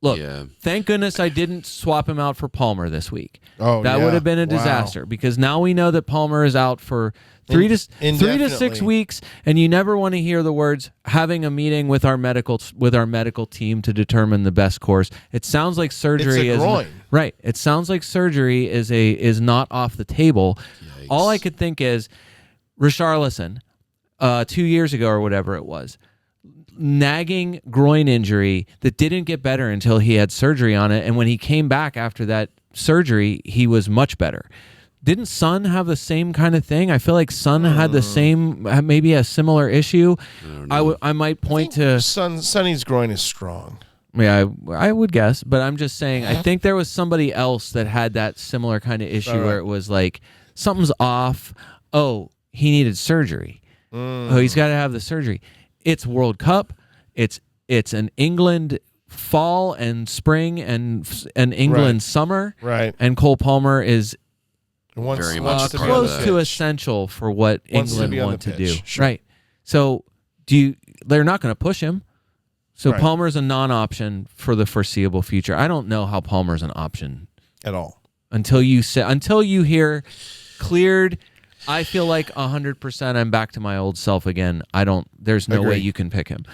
Look, thank goodness I didn't swap him out for Palmer this week. That would have been a disaster because now we know that Palmer is out for 3 to 6 weeks, and you never want to hear the words "having a meeting with our medical team to determine the best course." It sounds like surgery is right. It sounds like surgery is not off the table. Yikes. All I could think is Richarlison, 2 years ago or whatever it was. Nagging groin injury that didn't get better until he had surgery on it, and when he came back after that surgery, he was much better. Didn't Son have the same kind of thing? I feel like Son had the same, maybe a similar issue. I might point to Sonny's groin is strong. Yeah, I would guess, but I'm just saying. I think there was somebody else that had that similar kind of issue where it was like something's off. Oh, he needed surgery. Oh, he's got to have the surgery. It's World Cup. It's an England fall and spring and England summer. Right. And Cole Palmer is very much close to essential for what England want to do. Sure. Right. So they're not going to push him. So Palmer's a non-option for the foreseeable future. I don't know how Palmer's an option at all until you hear cleared. I feel like 100% I'm back to my old self again. There's no way you can pick him.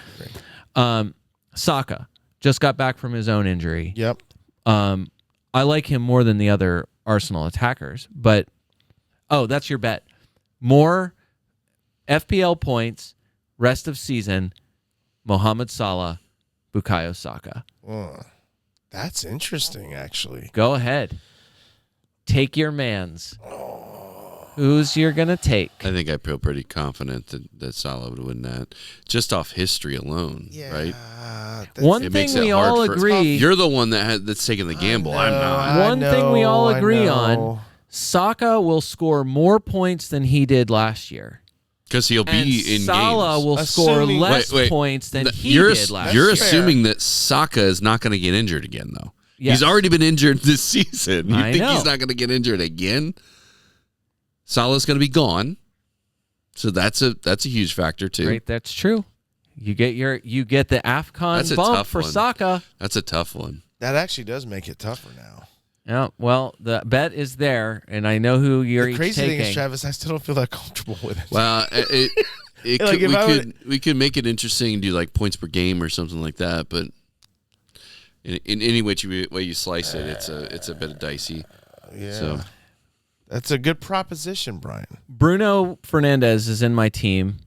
Saka just got back from his own injury. Yep. I like him more than the other Arsenal attackers, but that's your bet. More FPL points, rest of season, Mohamed Salah, Bukayo Saka. That's interesting, actually. Go ahead. Take your mans. Who's you're going to take? I think I feel pretty confident that Salah would win that, just off history alone, right? One thing we all agree... You're the one that's taking the gamble. I'm not. One thing we all agree on, Saka will score more points than he did last year. Because he'll be in games. Salah will score less points than he did last year. You're assuming that Saka is not going to get injured again, though. Yes. He's already been injured this season. You think he's not going to get injured again? Salah's going to be gone, so that's a huge factor too. Right, that's true. You get the AFCON bump for Saka. That's a tough one. That actually does make it tougher now. Yeah, well, the bet is there, and I know who you're The each crazy taking. thing is, Travis, I still don't feel that comfortable with it. Well, Like, we could make it interesting, do like points per game or something like that. But in any way you slice it, it's a bit dicey. Yeah. So That's a good proposition, Brian. Bruno Fernandez is in my team.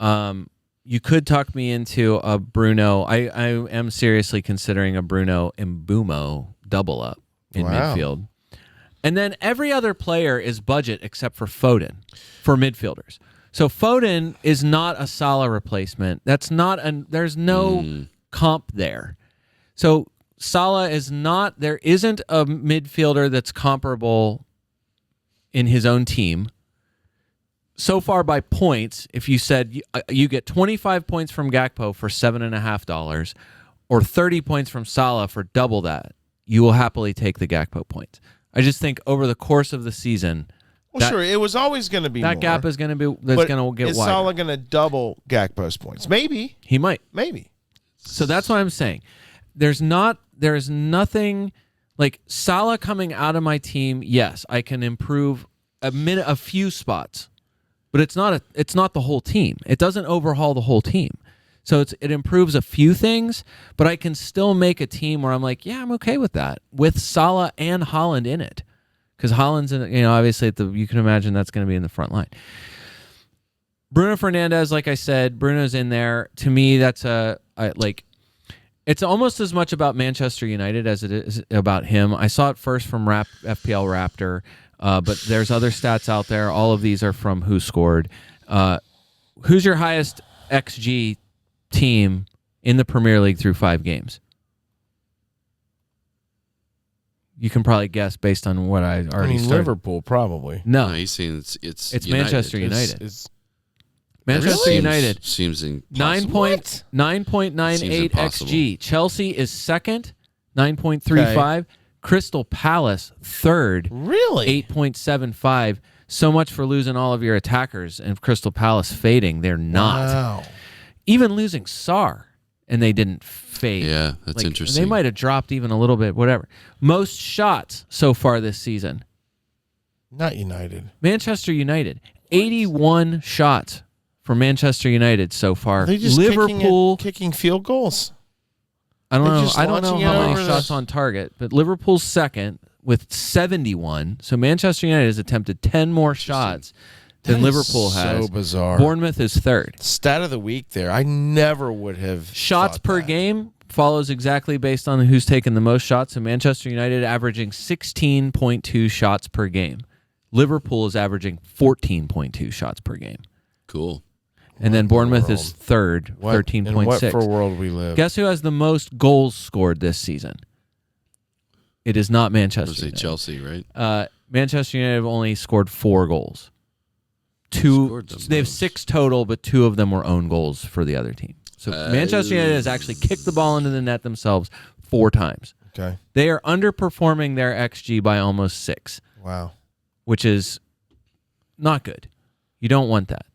You could talk me into a Bruno. I am seriously considering a Bruno Mbumo double up in midfield. And then every other player is budget except for Foden for midfielders. So Foden is not a Salah replacement. There's no comp there. So Salah is not, there isn't a midfielder that's comparable in his own team. So far by points, if you said you get 25 points from Gakpo for $7.50 or 30 points from Salah for double that, you will happily take the Gakpo points. I just think over the course of the season, Sure, it was always going to be that more, gap is going to be that's going to get is wider. Salah going to double Gakpo's points? Maybe. He might. Maybe. So that's what I'm saying. There's nothing like Salah coming out of my team. Yes, I can improve a few spots, but it's not the whole team. It doesn't overhaul the whole team. So it improves a few things, but I can still make a team where I'm like, yeah, I'm okay with that with Salah and Haaland in it. Because Haaland's in, obviously you can imagine that's going to be in the front line. Bruno Fernandez, like I said, Bruno's in there. To me, that's it's almost as much about Manchester United as it is about him. I saw it first from FPL Raptor, but there's other stats out there. All of these are from Who Scored. Who's your highest XG team in the Premier League through 5 games? You can probably guess based on what I already started. Liverpool, probably. no, No, he's saying it's United. Manchester United. It's Manchester Really? United. Seems impossible. 9.98 Seems impossible. XG. Chelsea is second, 9.35. Okay. Crystal Palace third, really 8.75. So much for losing all of your attackers and Crystal Palace fading. They're not. Wow. Even losing Sarr, and they didn't fade. Yeah, that's interesting. They might have dropped even a little bit, whatever. Most shots so far this season. Not United. Manchester United, 81 shots for Manchester United so far. They just Liverpool, kicking field goals. I don't they're know. just I don't know launching how it many over the- shots on target, but Liverpool's second with 71. So Manchester United has attempted 10 more shots than That is Liverpool has. So bizarre. Bournemouth is third. Stat of the week there. I never would have Shots thought per that. game follows exactly based on who's taken the most shots. So Manchester United averaging 16.2 shots per game. Liverpool is averaging 14.2 shots per game. Cool. And then Bournemouth is third, What, 13.6. in what for world we live? Guess who has the most goals scored this season? It is not I Manchester would say United. Chelsea, right? Manchester United have only scored 4 goals. Scored the They have most. 6 total, but 2 of them were own goals for the other team. So Manchester United has actually kicked the ball into the net themselves 4 times. Okay. They are underperforming their XG by almost 6, Wow. which is not good. You don't want that.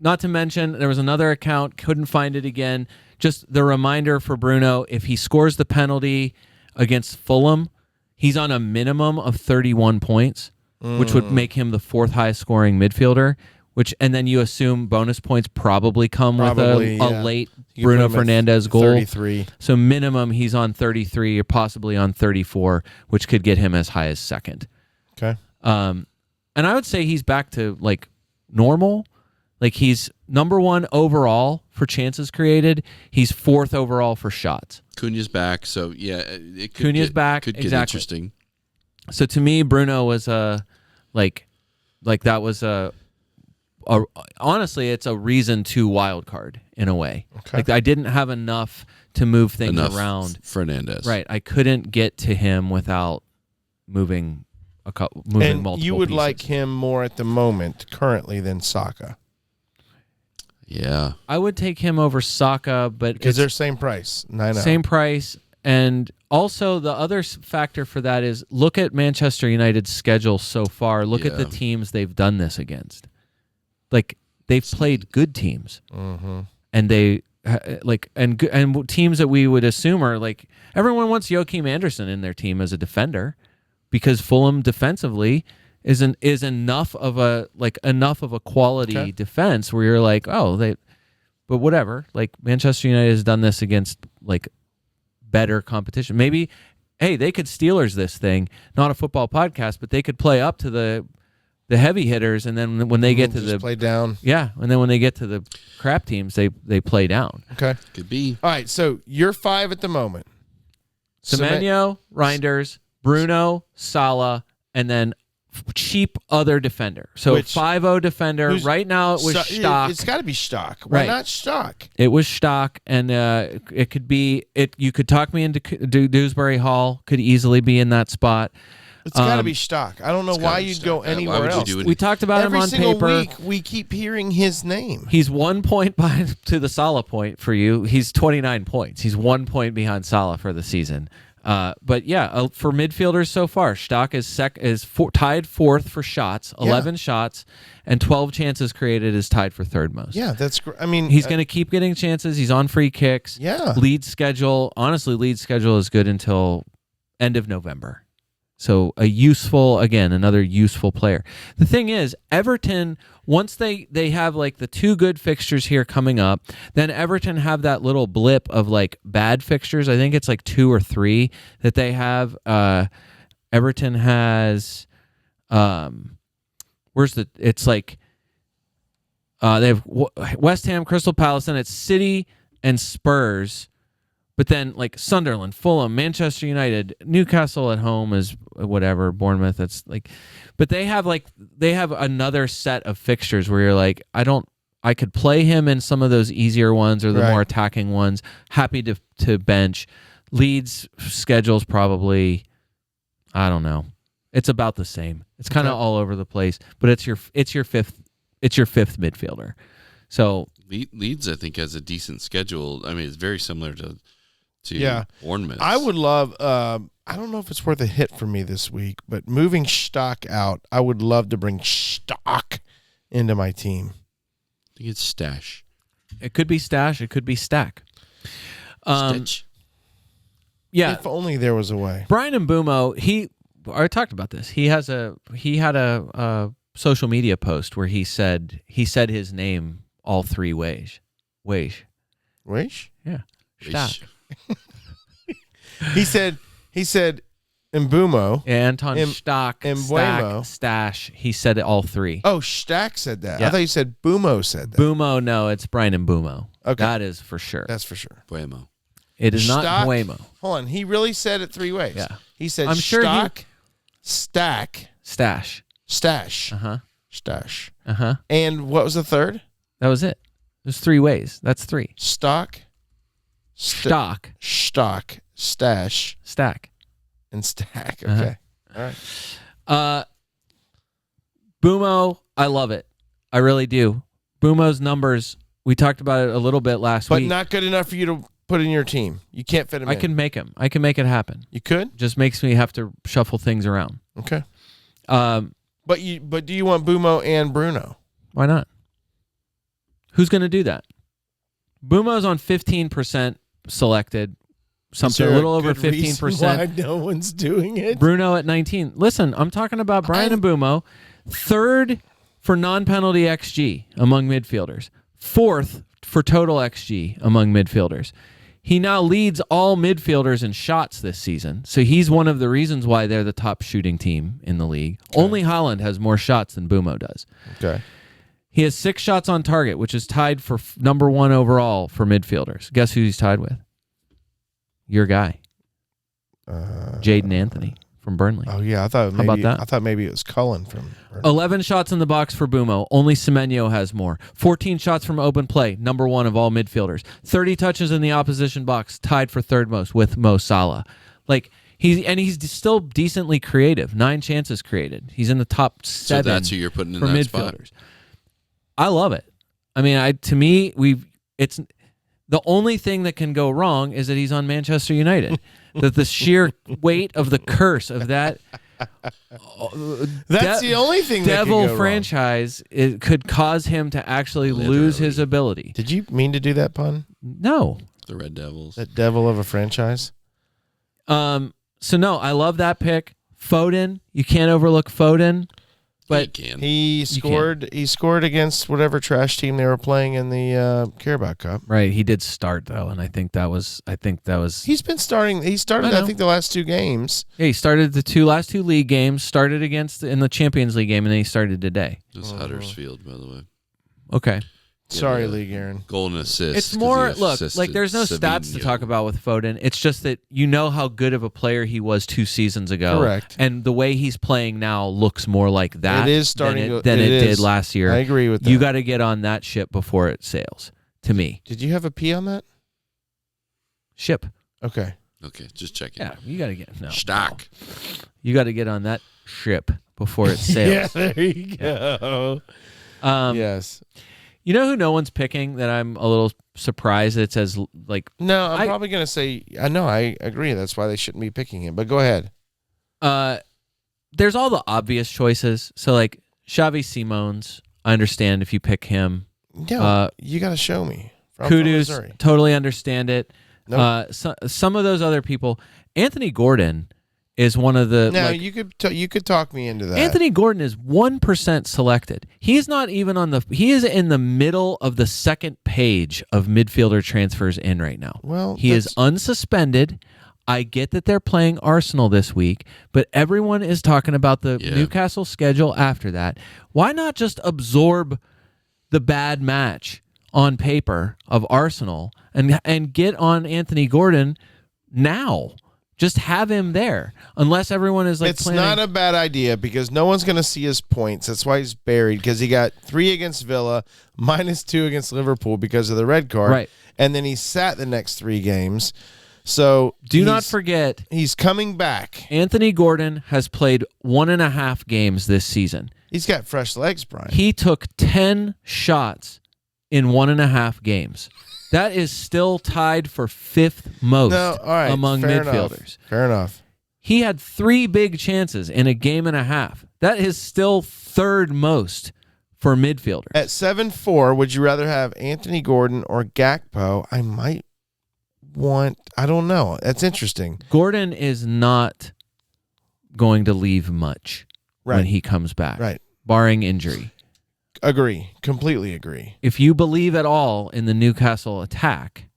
Not to mention, there was another account, couldn't find it again. Just the reminder for Bruno, if he scores the penalty against Fulham, he's on a minimum of 31 points, which would make him the 4th highest scoring midfielder. And then you assume bonus points probably come Probably, with a yeah. late You Bruno put him at Fernandez goal. 33. So minimum, he's on 33 or possibly on 34, which could get him as high as second. Okay. And I would say he's back to like normal. Like he's number 1 overall for chances created. He's 4th overall for shots. Cunha's back, so yeah, it could Cunha's get, back, could get exactly. interesting. So to me, Bruno was like that was honestly, it's a reason to wild card in a way. Okay. Like I didn't have enough to move things Enough around. Fernandez. Right. I couldn't get to him without moving And multiple you would pieces. like him more at the moment, currently, than Saka. Yeah. I would take him over Saka, but Because it's they're same price. 9-0. same price. And also the other factor for that is look at Manchester United's schedule so far. Look at the Yeah. teams they've done this against. Like they've played good teams, Mm-hmm. and they and teams that we would assume are like everyone wants Joachim Anderson in their team as a defender because Fulham defensively is enough of a quality defense where you're like, but whatever. Like Manchester United has done this against like better competition. Maybe, hey, they could Steelers this thing, not a football podcast, but they could play up to the heavy hitters, and then when they get to play down. Yeah, and then when they get to the crap teams, they play down. Okay. Could be. All right, so you're 5 at the moment. Semenyo, Reinders, Bruno, Salah, and then cheap other defender. So 5-0 defender. Right now it was Stock. It's got to be Stock. Why not Stock? It was Stock, and it could be it. You could talk me into Dewsbury Hall. Could easily be in that spot. It's got to be Stock. I don't know why you'd go anywhere else. We talked about him on paper. Every single week, we keep hearing his name. He's 1 point behind to the Salah point for you. He's 29 points. He's 1 point behind Salah for the season. But yeah, for midfielders so far, Stock is tied 4th for shots, 11 shots, and 12 chances created is tied for 3rd most. Yeah, that's great. I mean, he's going to keep getting chances. He's on free kicks. Yeah. Lead schedule is good until end of November. So another useful player. The thing is, Everton, once they have like the 2 good fixtures here coming up, then Everton have that little blip of like bad fixtures. I think it's like 2 or 3 that they have. Everton has, it's like, they have West Ham, Crystal Palace, and it's City and Spurs. But then, like Sunderland, Fulham, Manchester United, Newcastle at home is whatever. Bournemouth, it's like, but they have another set of fixtures where you're like, I could play him in some of those easier ones or the more attacking ones. Happy to bench. Leeds schedule's probably, I don't know. It's about the same. It's kind of all over the place, but it's your fifth midfielder. So Leeds, I think, has a decent schedule. I mean, it's very similar to Bournemouth. I would love, I don't know if it's worth a hit for me this week, but moving Stock out, I would love to bring Stock into my team. I think it's Stash. It could be Stash. It could be Stack. Stitch. Yeah. If only there was a way. Brian Mbumo, I talked about this. He had a social media post where he said his name all 3 ways. Ways? Yeah. Stock. He said Mbumo. Anton Stock, Mbuemo. Stash. He said it all 3. Oh, Stack said that. Yeah. I thought you said Bumo said that. Bumo, no, it's Brian Mbumo. Okay. That is for sure. That's for sure. Buemo. It is Stock, not Buemo. Hold on. He really said it 3 ways. Yeah. He said I'm sure Stock, Stack, Stash. Stash. Uh-huh. Stash. Uh-huh. And what was the third? That was it. There's 3 ways. That's 3. Stock. Stock. Stash. Stack. And Stack. Okay. All right. Bumo, I love it. I really do. Bumo's numbers, we talked about it a little bit last week. But not good enough for you to put in your team. You can't fit him in. I can make him. I can make it happen. You could? Just makes me have to shuffle things around. Okay. But do you want Bumo and Bruno? Why not? Who's going to do that? Bumo's on 15% selected. Something a little over 15%. Why no one's doing it? Bruno at 19. Listen, I'm talking about Brian Mbumo, 3rd for non-penalty XG among midfielders, 4th for total XG among midfielders. He now leads all midfielders in shots this season, so he's one of the reasons why they're the top shooting team in the league. Okay. Only Haaland has more shots than Bumo does. Okay. He has 6 shots on target, which is tied for number 1 overall for midfielders. Guess who he's tied with? Your guy, Jaden Anthony from Burnley. Oh yeah, I thought How about that? I thought maybe it was Cullen from Burnley. 11 shots in the box for Bumo. Only Semenyo has more. 14 shots from open play, number 1 of all midfielders. 30 touches in the opposition box, tied for 3rd most with Mo Salah. Like he's still decently creative. 9 chances created. He's in the top 7. So that's who you're putting in for that midfielders. spot. I love it. I mean, it's the only thing that can go wrong is that he's on Manchester United. That the sheer weight of the curse of that That's the only thing that could Devil go wrong. franchise, it could cause him to actually lose his ability. Did you mean to do that pun? No. The Red Devils. That devil of a franchise? So no, I love that pick. Foden, you can't overlook Foden. But You can. He scored. He scored against whatever trash team they were playing in the Carabao Cup. right, he did start though, and I think that was. He's been starting. He started, I think, the last 2 games. Yeah, he started the last two league games. Started in the Champions League game, and then he started today. It was Huddersfield, by the way. Okay. Sorry, Yeah, League Aaron. Golden assist. It's 'cause more he look assisted like there's no stats to Savinho. talk about with Foden. It's just that you know how good of a player he was 2 seasons ago. Correct. And the way he's playing now looks more like that It is starting than to- it it did is. last year. I agree with that. You got to get on that ship before it sails. To me, Did you have a P on that? ship. Okay. Okay, just checking. Yeah, you got to get Stock. You got to get on that ship before it Yeah, sails. there you go. Yes. You know who no one's picking that I'm a little surprised that it says like No, I'm probably going to say, I know, I agree. That's why they shouldn't be picking him. But go ahead. there's all the obvious choices. So like Xavi Simons, I understand if you pick him. Yeah, you got to show me. I'm from Kudus, Missouri. totally understand it. Nope. Some of those other people, Anthony Gordon is one of the. Now like, you could talk me into that. Anthony Gordon is 1% selected. He's not even on the. He is in the middle of the second page of midfielder transfers in right now. Well, he is unsuspended. I get that they're playing Arsenal this week, but everyone is talking about the Newcastle schedule after that. Why not just absorb the bad match on paper of Arsenal and get on Anthony Gordon now? Just have him there, unless everyone is like. It's planning. not a bad idea because no one's going to see his points. That's why he's buried, because he got 3 against Villa, -2 against Liverpool because of the red card, Right. and then he sat the next 3 games. So Do not forget, he's coming back. Anthony Gordon has played 1.5 games this season. He's got fresh legs, Brian. He took 10 shots in 1.5 games. That is still tied for 5th most among midfielders. Fair enough. He had 3 big chances in a game and a half. That is still 3rd most for midfielders. At 7-4, would you rather have Anthony Gordon or Gakpo? I don't know. That's interesting. Gordon is not going to leave much when he comes back, Right. barring injury. Agree. Completely agree. If you believe at all in the Newcastle attack,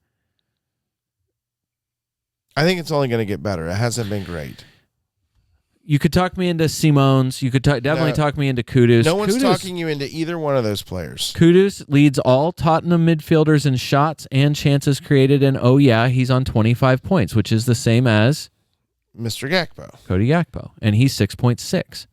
I think it's only going to get better. It hasn't been great. you could talk me into Simons. You could definitely talk me into Kudus. No one's talking you into either one of those players. Kudus leads all Tottenham midfielders in shots and chances created, and oh yeah, he's on 25 points, which is the same as Mr. Gakpo. Cody Gakpo, and he's 6.6.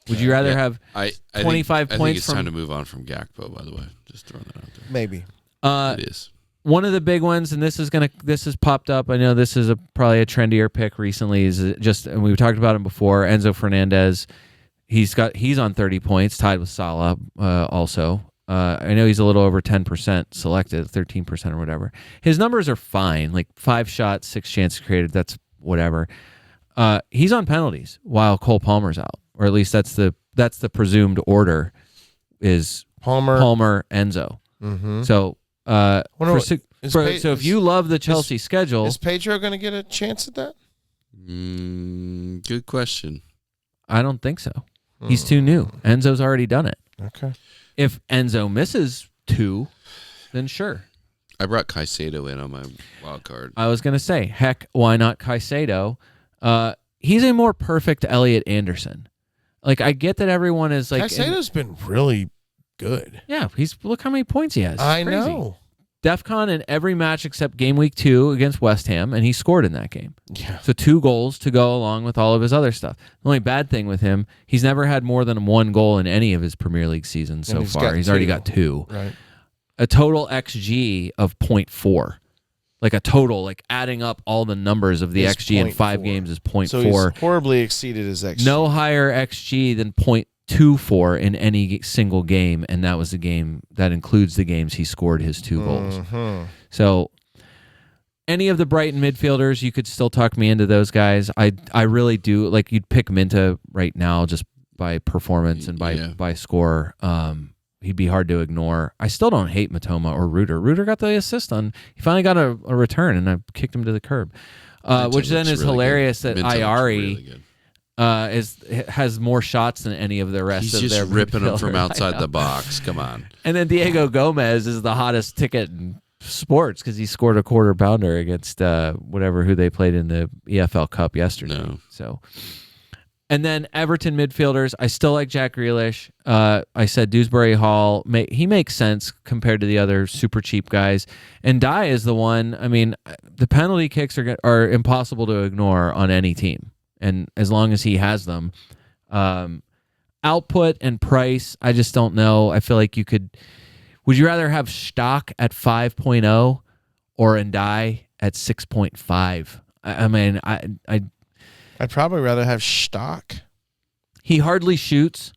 Would you rather have I 25 think, points I think it's from? time to move on from Gakpo, by the way. Just throwing that out there. Maybe. It is. One of the big ones, and this has popped up. I know this is probably a trendier pick recently. And we've talked about him before. Enzo Fernandez, he's on 30 points, tied with Salah. Also, I know he's a little over 10% selected, 13% or whatever. His numbers are fine, like 5 shots, 6 chances created. That's whatever. He's on penalties while Cole Palmer's out, or at least that's the presumed order is Palmer, Enzo. Mm-hmm. So. So if you love the Chelsea schedule, is Pedro going to get a chance at that? Good question. I don't think so. He's too new. Enzo's already done it. Okay. If Enzo misses 2, then sure. I brought Caicedo in on my wild card. I was going to say, heck, why not Caicedo? He's a more perfect Elliot Anderson. Like, I get that everyone is like... Caicedo's been really good. Yeah, look how many points he has. I It's crazy. know. DEFCON in every match except game week 2 against West Ham, and he scored in that game. Yeah. So 2 goals to go along with all of his other stuff. The only bad thing with him, he's never had more than 1 goal in any of his Premier League seasons so far. He's already got 2. Right. A total XG of 0.4. Like a total, like adding up all the numbers of the Is XG in 5 0.4. games is So 0.4. he's horribly exceeded his XG. No higher XG than 0.24 in any single game, and that was the game that includes the games he scored his 2 goals. Mm-hmm. So, any of the Brighton midfielders, you could still talk me into those guys. I really do. Like, you'd pick Minta right now just by performance and by score. He'd be hard to ignore. I still don't hate Matoma or Reuter. Reuter got the assist on. He finally got a return, and I kicked him to the curb, which then is really hilarious that Ayari has more shots than any of the rest of their He's just ripping them midfielder. from outside the box. Come on. And then Diego Gomez is the hottest ticket in sports because he scored a quarter pounder against who they played in the EFL Cup yesterday. No. So. And then Everton midfielders, I still like Jack Grealish. I said Dewsbury Hall. He makes sense compared to the other super cheap guys. And Dye is the one. I mean, the penalty kicks are impossible to ignore on any team. And as long as he has them. Output and price, I just don't know. I feel like you could... Would you rather have Stock at 5.0 or Ndai at 6.5? I mean, I'd probably rather have Stock. He hardly shoots,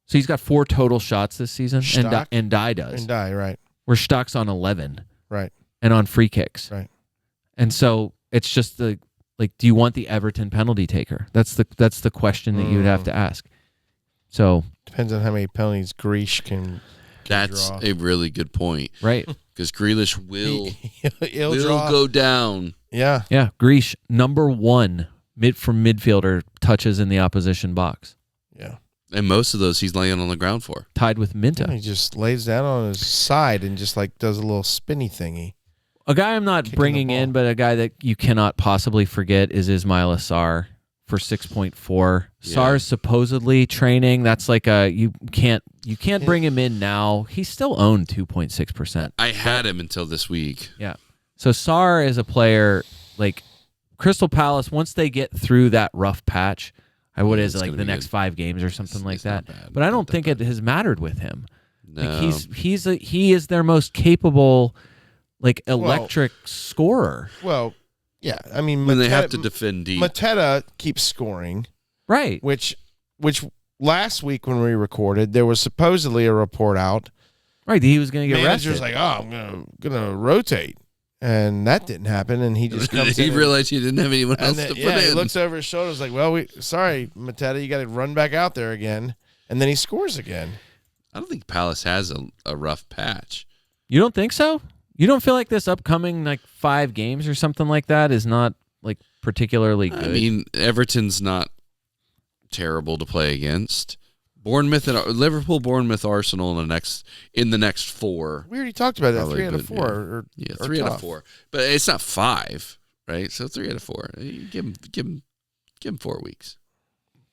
so he's got 4 total shots this season, Stock? and Dye does. And Dye, right. Where Stock's on 11. Right. And on free kicks. Right. And so it's just do you want the Everton penalty taker? That's the question that you would have to ask. So depends on how many penalties Grealish can That's draw. a really good point. Right. Because Grealish will draw. go down. Yeah. Yeah. Grealish, number 1 from midfielder touches in the opposition box. Yeah. And most of those he's laying on the ground for. Tied with Minta. He just lays down on his side and just does a little spinny thingy. A guy I'm not bringing in, but a guy that you cannot possibly forget is Ismail Assar for 6.4. Yeah. Sar's supposedly training. That's like you can't bring him in now. He's still owned 2.6%. I had him until this week. Yeah. So Sar is a player like Crystal Palace. Once they get through that rough patch, what is it, like the next 5 games or something like that? But I don't think it has mattered with him. No. Like he is their most capable, electric scorer. Well, yeah. I mean, when they have to defend deep. Mateta keeps scoring. Right. Which last week when we recorded, there was supposedly a report out. Right. He was going to get Manager's arrested. I'm gonna rotate. And that didn't happen, and he just comes in. He realized he didn't have anyone else to put in. He looks over his shoulders like, sorry, Mateta, you got to run back out there again. And then he scores again. I don't think Palace has a rough patch. You don't think so? You don't feel like this upcoming 5 games or something like that is not particularly good? I mean, Everton's not terrible to play against. Liverpool, Bournemouth, Arsenal in the next 4. We already talked about that. Probably 3 out of 4. Yeah, 3 out of 4. But it's not 5, right? So 3 out of 4. You give him 4 weeks.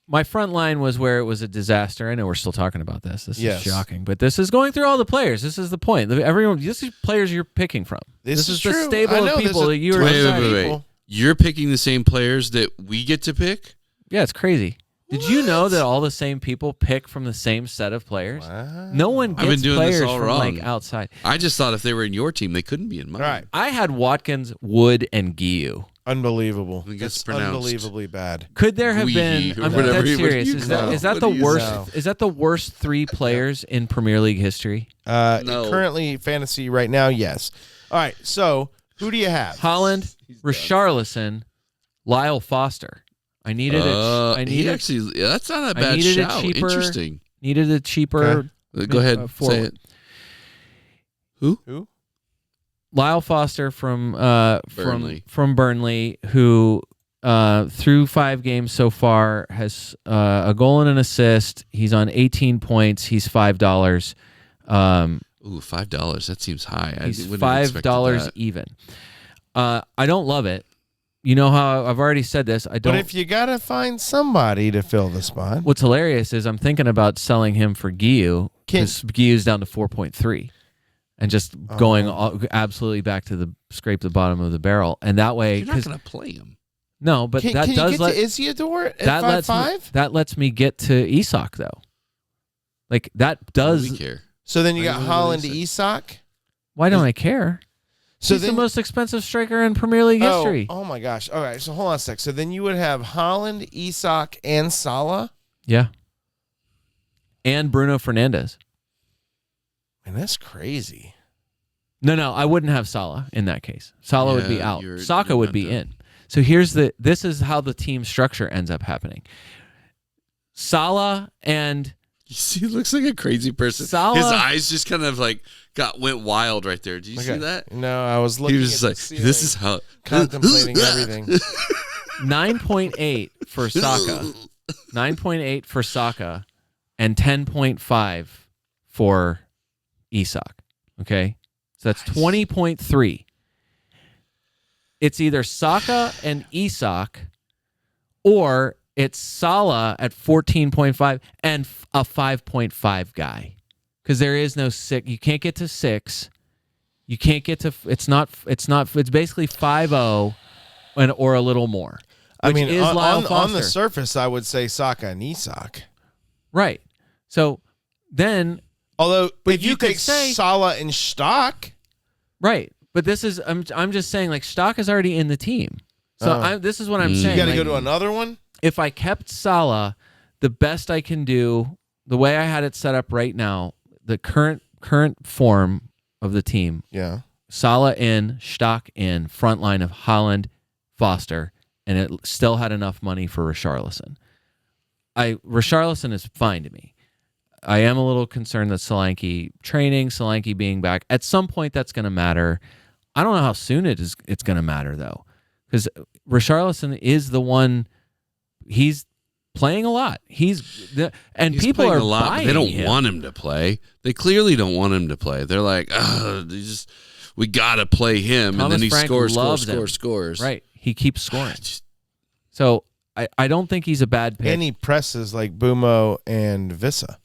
My front line was where it was a disaster. I know we're still talking about this. This Yes. is shocking, but this is going through all the players. This is the point. This is players you're picking from. This is the true. stable I know, of people that you are Wait. deciding. You're picking the same players that we get to pick? Yeah, it's crazy. Did you know that all the same people pick from the same set of players? Wow. No one I've been gets doing this players all from wrong. outside. I just thought if they were in your team, they couldn't be in mine. Right. I had Watkins, Wood, and Guiu. Unbelievable. I think it's That's pronounced unbelievably bad. Could there have Guiu, been? or I'm whatever dead you- serious. what Is do you that call is it? that What the do you worst? know? Is that the worst 3 players in Premier League history? No. Currently, fantasy right now, yes. All right, so who do you have? Holland, Richarlison, Lyle Foster. I needed that's not a I bad needed a shout. cheaper- Interesting. needed a cheaper. Go ahead, say forward. it. Who? Who? Lyle Foster from Burnley. from Burnley, who through 5 games so far has a goal and an assist. He's on 18 points. He's $5. Ooh, $5. That seems high. He's I wouldn't have expected $5 that. even. I don't love it. You know how I've already said this. I don't. But if you got to find somebody to fill the spot. What's hilarious is I'm thinking about selling him for Guiu because Guiu's down to 4.3, and just going absolutely back to scrape the bottom of the barrel, and that way You're not going to play him. no, but Can that you does get let to Isiodor at that lets 5.5? that lets me get to Isak though. Like that We does. care. So then you got Wait, Holland to what Isak. Why don't I care? So He's then, the most expensive striker in Premier League history. Oh my gosh. All right, so hold on a sec. So then you would have Holland, Isak, and Salah. Yeah. And Bruno Fernandes. Man, that's crazy. No, I wouldn't have Salah in that case. Salah would be Yeah, out. you're Saka would not be done. in. So this is how the team structure ends up happening. Salah and You see, he looks like a crazy person. Salah- His eyes just kind of like went wild right there. Did you see that? No, I was looking He was at just the like, ceiling, this is how contemplating everything. 9.8 for Saka. 9.8 for Saka and 10.5 for Isak. Okay? So that's 20.3. It's either Saka and Isak or it's Salah at 14.5 and a 5.5 guy. Because there is no 6. You can't get to 6. You can't get to it's basically 5-0 or a little more. I mean, is Lyle on the Foster. surface, I would say Saka and Isak. Right. So then, Although, But if you you could take say- Salah and Stock, right. But this is, I'm just saying, like, Stock is already in the team. So this is what I'm saying. you got to like, go to another one. if I kept Salah, the best I can do, the way I had it set up right now, the current form of the team, Yeah. Salah in, Stock in, front line of Haaland, Foster, and it still had enough money for Richarlison. Richarlison is fine to me. I am a little concerned that Solanke training, Solanke being back, at some point that's going to matter. I don't know how soon it's going to matter, though, because Richarlison is the one, he's playing a lot. He's people playing are a lot, but buying they don't him. want him to play. They clearly don't want him to play. They're like, we got to play him. Thomas and then he Frank scores. loves him. Right. He keeps scoring. So I don't think he's a bad pick. And he presses like Bumo and Vissa.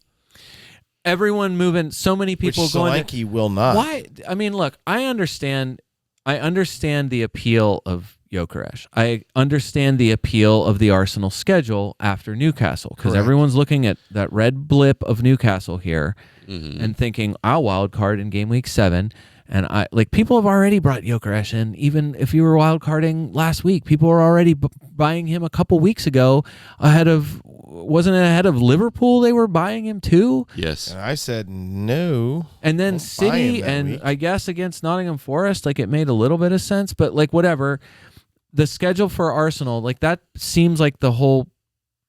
Everyone moving, so many Which people going. Solanke will not. Why? I mean, look, I understand the appeal of Gyökeres. I understand the appeal of the Arsenal schedule after Newcastle, because Correct. everyone's looking at that red blip of Newcastle here Mm-hmm. and thinking, I'll wild card in game week 7. And people have already brought Gyökeres in. Even if you were wild carding last week, people were already buying him a couple weeks ago wasn't it ahead of Liverpool? They were buying him too. Yes. And I said no. And then Don't buy City him that and week. I guess against Nottingham Forest, like it made a little bit of sense, but like whatever. The schedule for Arsenal, like that seems like the whole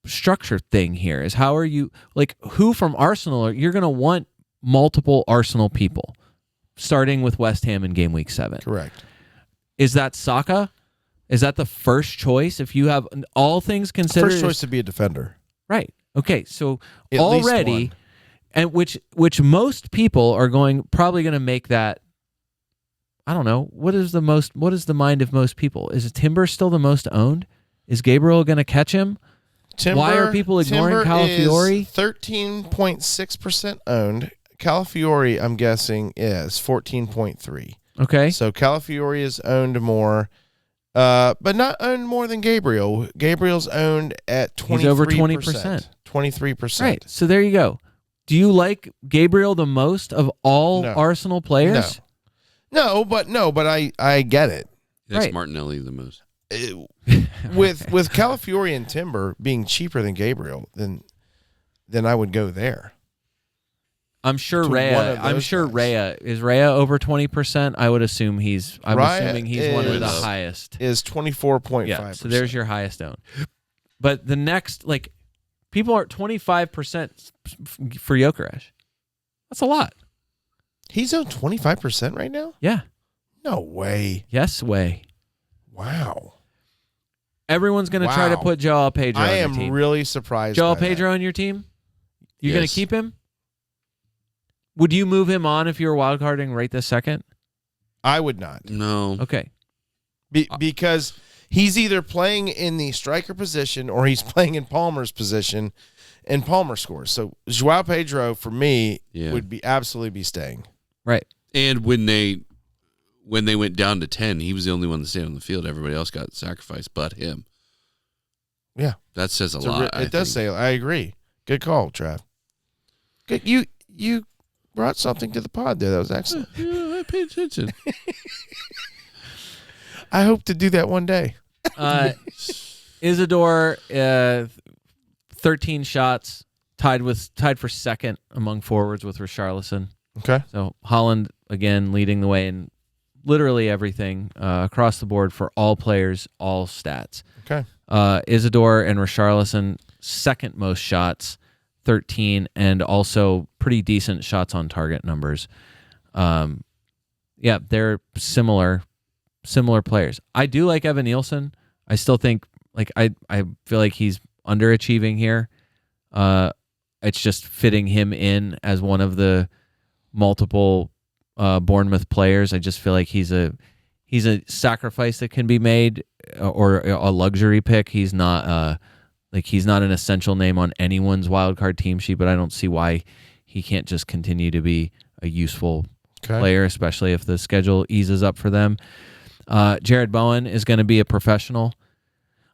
structure thing here is how are you, like who from Arsenal, you're going to want multiple Arsenal people starting with West Ham in game week 7. Correct. Is that Saka? Is that the first choice? If you have all things considered, First choice to be a defender. right. Okay. So At least already, one. and which most people are probably going to make that. I don't know. What is the mind of most people? Is Timber still the most owned? Is Gabriel going to catch him? Why are people ignoring Calafiori? 13.6% owned. Calafiori, I'm guessing, is 14.3. Okay. So Calafiori is owned more, but not owned more than Gabriel. Gabriel's owned at 23%. He's over 20%. 23%. Right. So there you go. Do you like Gabriel the most of all No. Arsenal players? No, but I get it. That's Right. Martinelli the most. With Calafiori and Timber being cheaper than Gabriel, then I would go there. I'm sure To one Raya. of I'm those sure guys. Raya is Raya over 20%. I would assume he's. I'm Raya assuming he's one of the is- highest. Is 24.5%. Yeah. So there's your highest own. But the next, like, people are at 25% for Gyökeres. That's a lot. He's on 25% right now? Yeah. No way. Yes way. Wow. Everyone's going to try to Wow. put Joao Pedro I on your am team. really surprised. Joao by that. Pedro on your team? You're going Yes. to keep him? Would you move him on if you were wildcarding right this second? I would not. No. Okay. Because he's either playing in the striker position or he's playing in Palmer's position, and Palmer scores. So Joao Pedro, for me, Yeah. would be absolutely be staying. Right. And when they went down to 10, he was the only one that stayed on the field. Everybody else got sacrificed but him. Yeah. That says a It's lot. it does say. I agree. Good call, Trav. Good. You brought something to the pod there. That was excellent. Yeah, I paid attention. I hope to do that one day. Isidore, 13 shots, tied for second among forwards with Richarlison. Okay. So Holland again, leading the way in literally everything across the board for all players, all stats. Okay. Isidore and Richarlison, second most shots, 13, and also pretty decent shots on target numbers. Yeah, they're similar players. I do like Evan Nielsen. I still think I feel like he's underachieving here. It's just fitting him in as one of the multiple Bournemouth players. I just feel like he's a sacrifice that can be made, or a luxury pick. He's not he's not an essential name on anyone's wildcard team sheet, but I don't see why he can't just continue to be a useful player, especially if the schedule eases up for them. Jared Bowen is going to be a professional.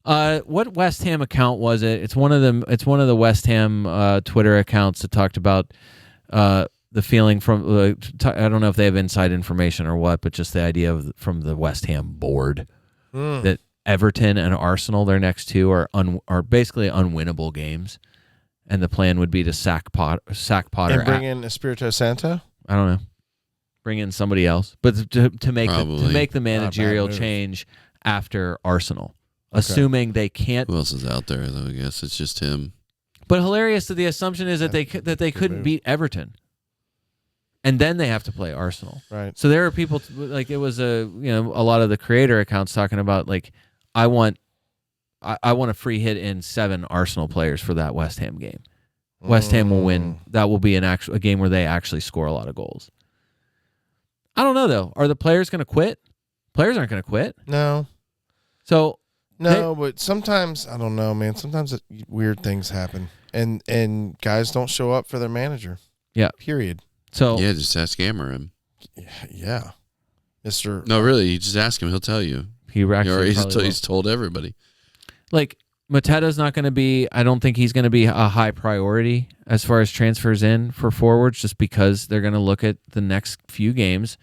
What West Ham account was it? It's one of them. It's one of the West Ham Twitter accounts that talked about the feeling from. I don't know if they have inside information or what, but just the idea from the West Ham board that Everton and Arsenal, their next two, are basically unwinnable games, and the plan would be to sack Potter and bring in Espirito Santo. I don't know. Bring in somebody else, but to make the managerial change after Arsenal. Assuming they can't. Who else is out there? Though I guess it's just him. But hilarious that the assumption is that they couldn't beat Everton, and then they have to play Arsenal. Right. So there are people it was a lot of the creator accounts talking about I want a free hit in 7 Arsenal players for that West Ham game. West Ham will win. That will be a game where they actually score a lot of goals. I don't know though. Are the players going to quit? Players aren't going to quit. No. So. No, but sometimes, I don't know, man. Sometimes weird things happen, and guys don't show up for their manager. Yeah. Period. So yeah, just ask Amarim. Yeah. Mr. No, really, you just ask him. He'll tell you. He's told everybody. Mateta's not going to be, I don't think he's going to be a high priority as far as transfers in for forwards, just because they're going to look at the next few games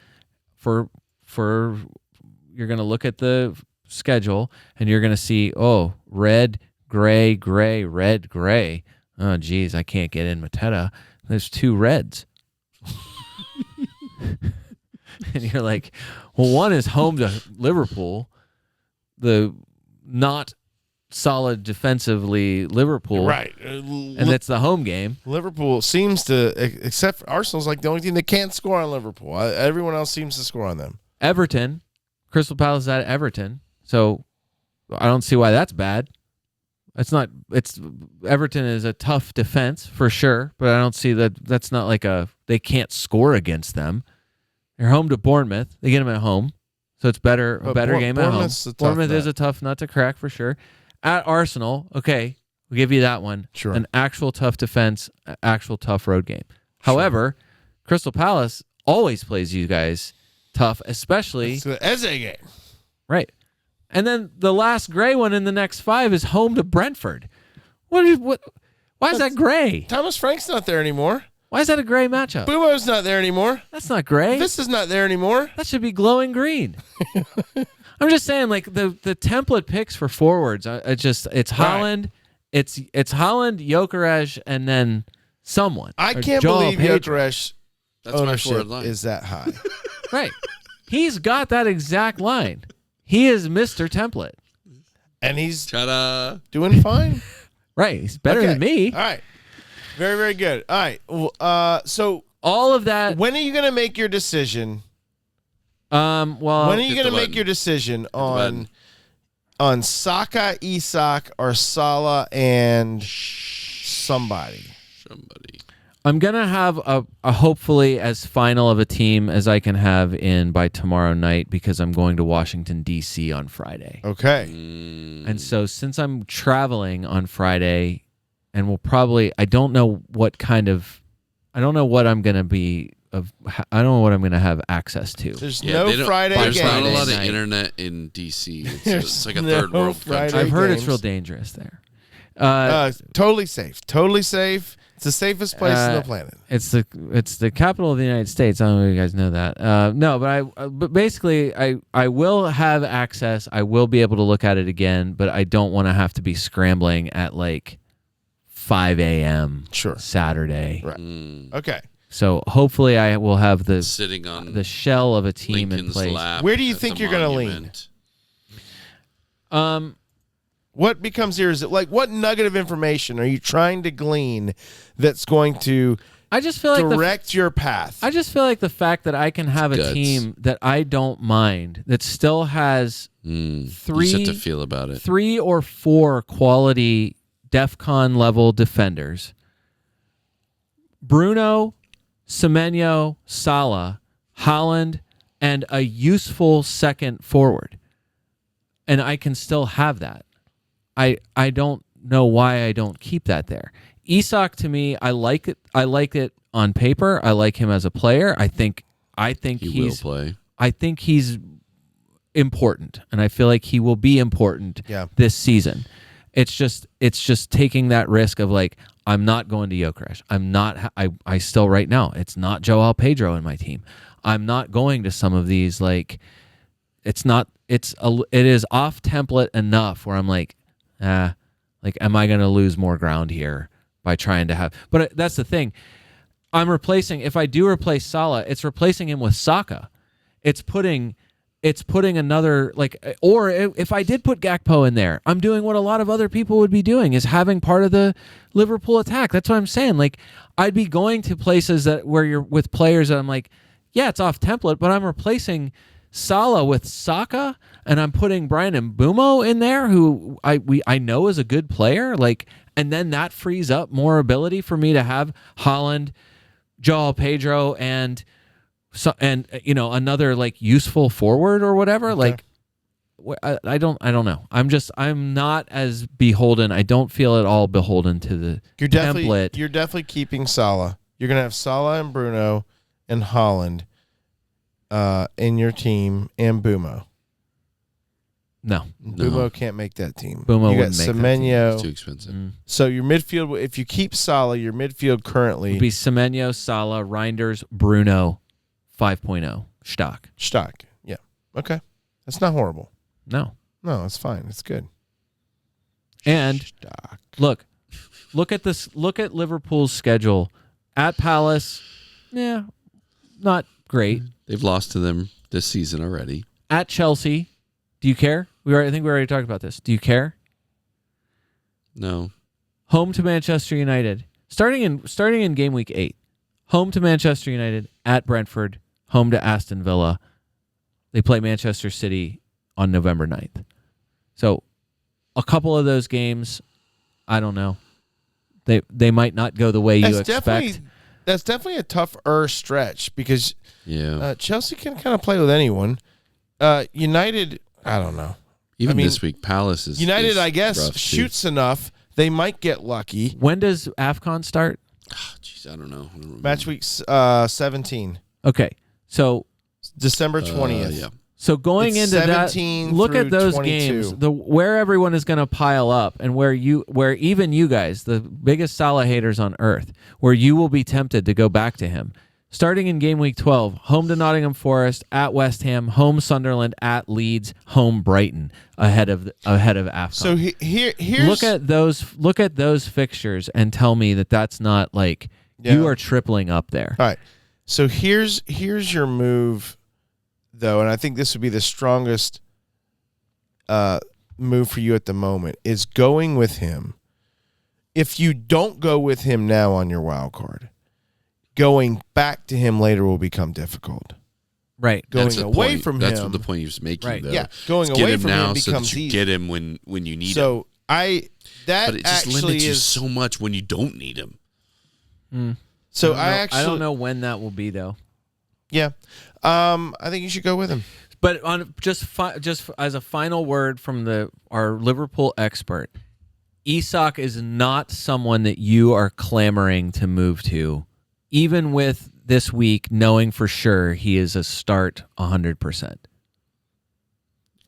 you're going to look at the schedule and you're going to see, red, gray, red, gray. Oh, geez, I can't get in Mateta. There's 2 reds. And you're like, well, one is home to Liverpool, the not solid defensively Liverpool. Right. And that's the home game. Liverpool seems to, except for Arsenal's the only team that can't score on Liverpool. Everyone else seems to score on them. Everton, Crystal Palace is at Everton. So I don't see why that's bad. Everton is a tough defense for sure, but I don't see that's not they can't score against them. They're home to Bournemouth. They get them at home. So it's a better game at home. Bournemouth is a tough nut to crack for sure. At Arsenal, okay, we'll give you that one. Sure. An actual tough defense, actual tough road game. However, Crystal Palace always plays you guys tough, especially it's the Eze game. Right. And then the last gray one in the next 5 is home to Brentford. Why is that gray? Thomas Frank's not there anymore. Why is that a gray matchup? Bumo's not there anymore. That's not gray. This is not there anymore. That should be glowing green. I'm just saying, the template picks for forwards. It's Holland, it's Holland, Gyökeres, and then someone. I can't believe Gyökeres ownership line is that high. Right. He's got that exact line. He is Mr. Template. And he's Ta-da. doing fine. Right. He's better than me. All right. Very, very good. All right. So all of that. When are you going to make your decision? Well, when are you going to make your decision on Saka, Isak, or Salah and somebody? I'm going to have a hopefully as final of a team as I can have in by tomorrow night, because I'm going to Washington, D.C. on Friday. Okay. And so since I'm traveling on Friday, and we'll probably, I don't know what I'm going to be, I don't know what I'm going to have access to. There's no Friday games. There's not a lot of internet in D.C. It's like a third world country. I've heard it's real dangerous there. Totally safe. Totally safe. It's the safest place on the planet. It's the capital of the United States. I don't know if you guys know that. No, but basically, I will have access. I will be able to look at it again, but I don't want to have to be scrambling at 5 a.m. Sure. Saturday. Right. Okay. So hopefully I will have sitting on the shell of a team Lincoln's in place. lap. Where do you at think the you're going to lean? monument. What becomes here? Is it like what nugget of information are you trying to glean that's going to I just feel like direct your path? I just feel like the fact that I can have a Guts. team that I don't mind that still has You just have to feel about it. 3 or 4 quality DEFCON level defenders. Bruno, Semenyo, Salah, Haaland, and a useful second forward. And I can still have that. I don't know why I don't keep that there. Isak, to me, I like it. I like it on paper. I like him as a player. I think He will play. I think he's important, and I feel like he will be important this season. It's just taking that risk of like, I'm not going to Gyökeres. I still right now, it's not Joao Pedro in my team. I'm not going to some of these, like, it is off template enough where I'm like, like, am I going to lose more ground here by trying to have, but that's the thing. If I do replace Salah, it's replacing him with Saka. It's putting another, like, or if I did put Gakpo in there, I'm doing what a lot of other people would be doing, is having part of the Liverpool attack. That's what I'm saying. Like, I'd be going to places where you're with players that I'm like, yeah, it's off template, but I'm replacing Salah with Saka, and I'm putting Brian Mbeumo in there, who I know is a good player. Like, and then that frees up more ability for me to have Haaland, Joao Pedro, and another like useful forward or whatever. Okay. Like, I don't know. I'm not as beholden. I don't feel at all beholden to the template. You're definitely keeping Salah. You're gonna have Salah and Bruno and Haaland in your team, and Mbeumo. No. Mbeumo can't make that team. Mbeumo you got wouldn't make that Semenyo. It's too expensive. So your midfield, if you keep Salah, your midfield currently would be Semenyo, Salah, Reinders, Bruno, 5.0, Stock. Yeah. Okay. That's not horrible. No, it's fine. It's good. And Stock. look at this. Look at Liverpool's schedule. At Palace, not great. They've lost to them this season already. At Chelsea, do you care? I think we already talked about this. Do you care? No. Home to Manchester United. Starting in game week 8. Home to Manchester United, at Brentford, home to Aston Villa. They play Manchester City on November 9th. So a couple of those games, I don't know. They might not go the way you expect. That's definitely a tougher stretch because Chelsea can kind of play with anyone. United, I don't know. Even this week, Palace is United, I guess, rough shoots too. Enough. They might get lucky. When does AFCON start? Jeez, I don't know. Match week 17. Okay, so December 20th. Yeah. So going into that, look at those 22. games, where everyone is going to pile up, and where even you guys, the biggest Salah haters on earth, where you will be tempted to go back to him. Starting in game week 12, home to Nottingham Forest, at West Ham, home Sunderland, at Leeds, home Brighton, ahead of AFCON. So here's look at those fixtures and tell me that that's not like you are tripling up there. All right. So here's your move, though, and I think this would be the strongest move for you at the moment, is going with him. If you don't go with him now on your wild card, going back to him later will become difficult. Right. Going away from him. That's what the point he was making, right. though. Yeah. Going away from him becomes so that you easy. get him when you need him. So But it just limits you so much when you don't need him. So I don't know when that will be, though. Yeah. I think you should go with him. But on just as a final word from our Liverpool expert, Isak is not someone that you are clamoring to move to, even with this week knowing for sure he is a start 100%.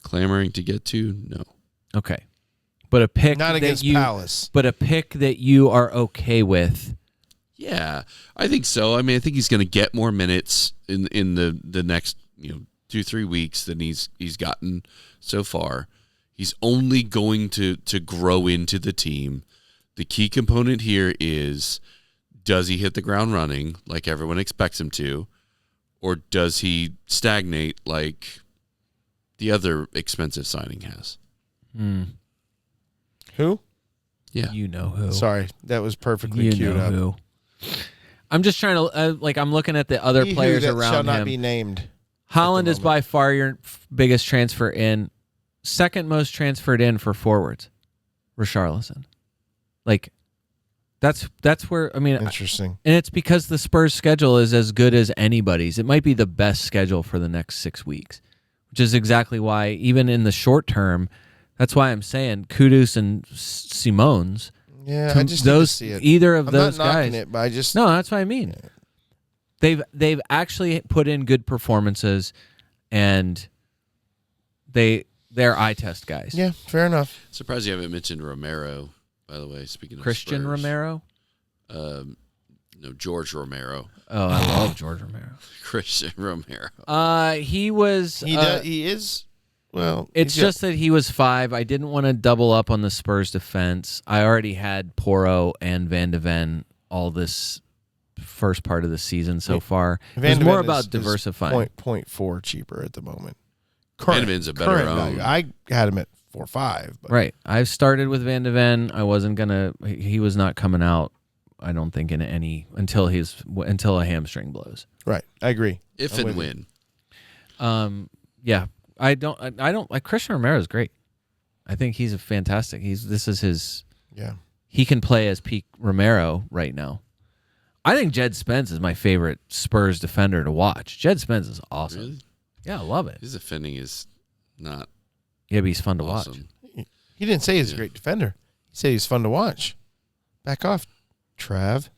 Clamoring to get to? No. Okay. But a pick not against Palace. But a pick that you are okay with. Yeah, I think so. I mean, I think he's going to get more minutes in the next 2-3 weeks than he's gotten so far. He's only going to grow into the team. The key component here is, does he hit the ground running like everyone expects him to, or does he stagnate like the other expensive signing has? Who? Yeah. You know who. Sorry, that was perfectly queued up. Who. I'm just trying to I'm looking at the other He players who that around shall not him. be named. Holland is by far your biggest transfer in. Second most transferred in for forwards, Richarlison. Like, that's where, I mean, Interesting. and it's because the Spurs schedule is as good as anybody's. It might be the best schedule for the next 6 weeks, which is exactly why, even in the short term, that's why I'm saying Kudus and Simone's. Yeah, I just those need to see it. either of I'm those not knocking guys. it, but I just No, that's what I mean. They've actually put in good performances, and they're eye test guys. Yeah, fair enough. Surprised you haven't mentioned Romero, by the way, speaking of Christian Spurs. Romero. No, George Romero. Oh, I love George Romero. Christian Romero. He was. He is. Well, It's just that he was 5. I didn't want to double up on the Spurs defense. I already had Porro and Van de Ven all this first part of the season so far. It's more about diversifying. 0.4 cheaper at the moment. Van de Ven's a better current own. value. I had him at 4.5. But Right. I started with Van de Ven. I wasn't gonna. He was not coming out. I don't think in any until a hamstring blows. Right, I agree. If I'm and with you. when. Yeah. I don't like Christian Romero is great. I think he's a fantastic. This is his. Yeah. He can play as peak Romero right now. I think Jed Spence is my favorite Spurs defender to watch. Jed Spence is awesome. Really? Yeah, I love it. His defending is not Yeah, but he's fun to watch. awesome. He didn't say he's a great defender. He said he's fun to watch. Back off, Trav.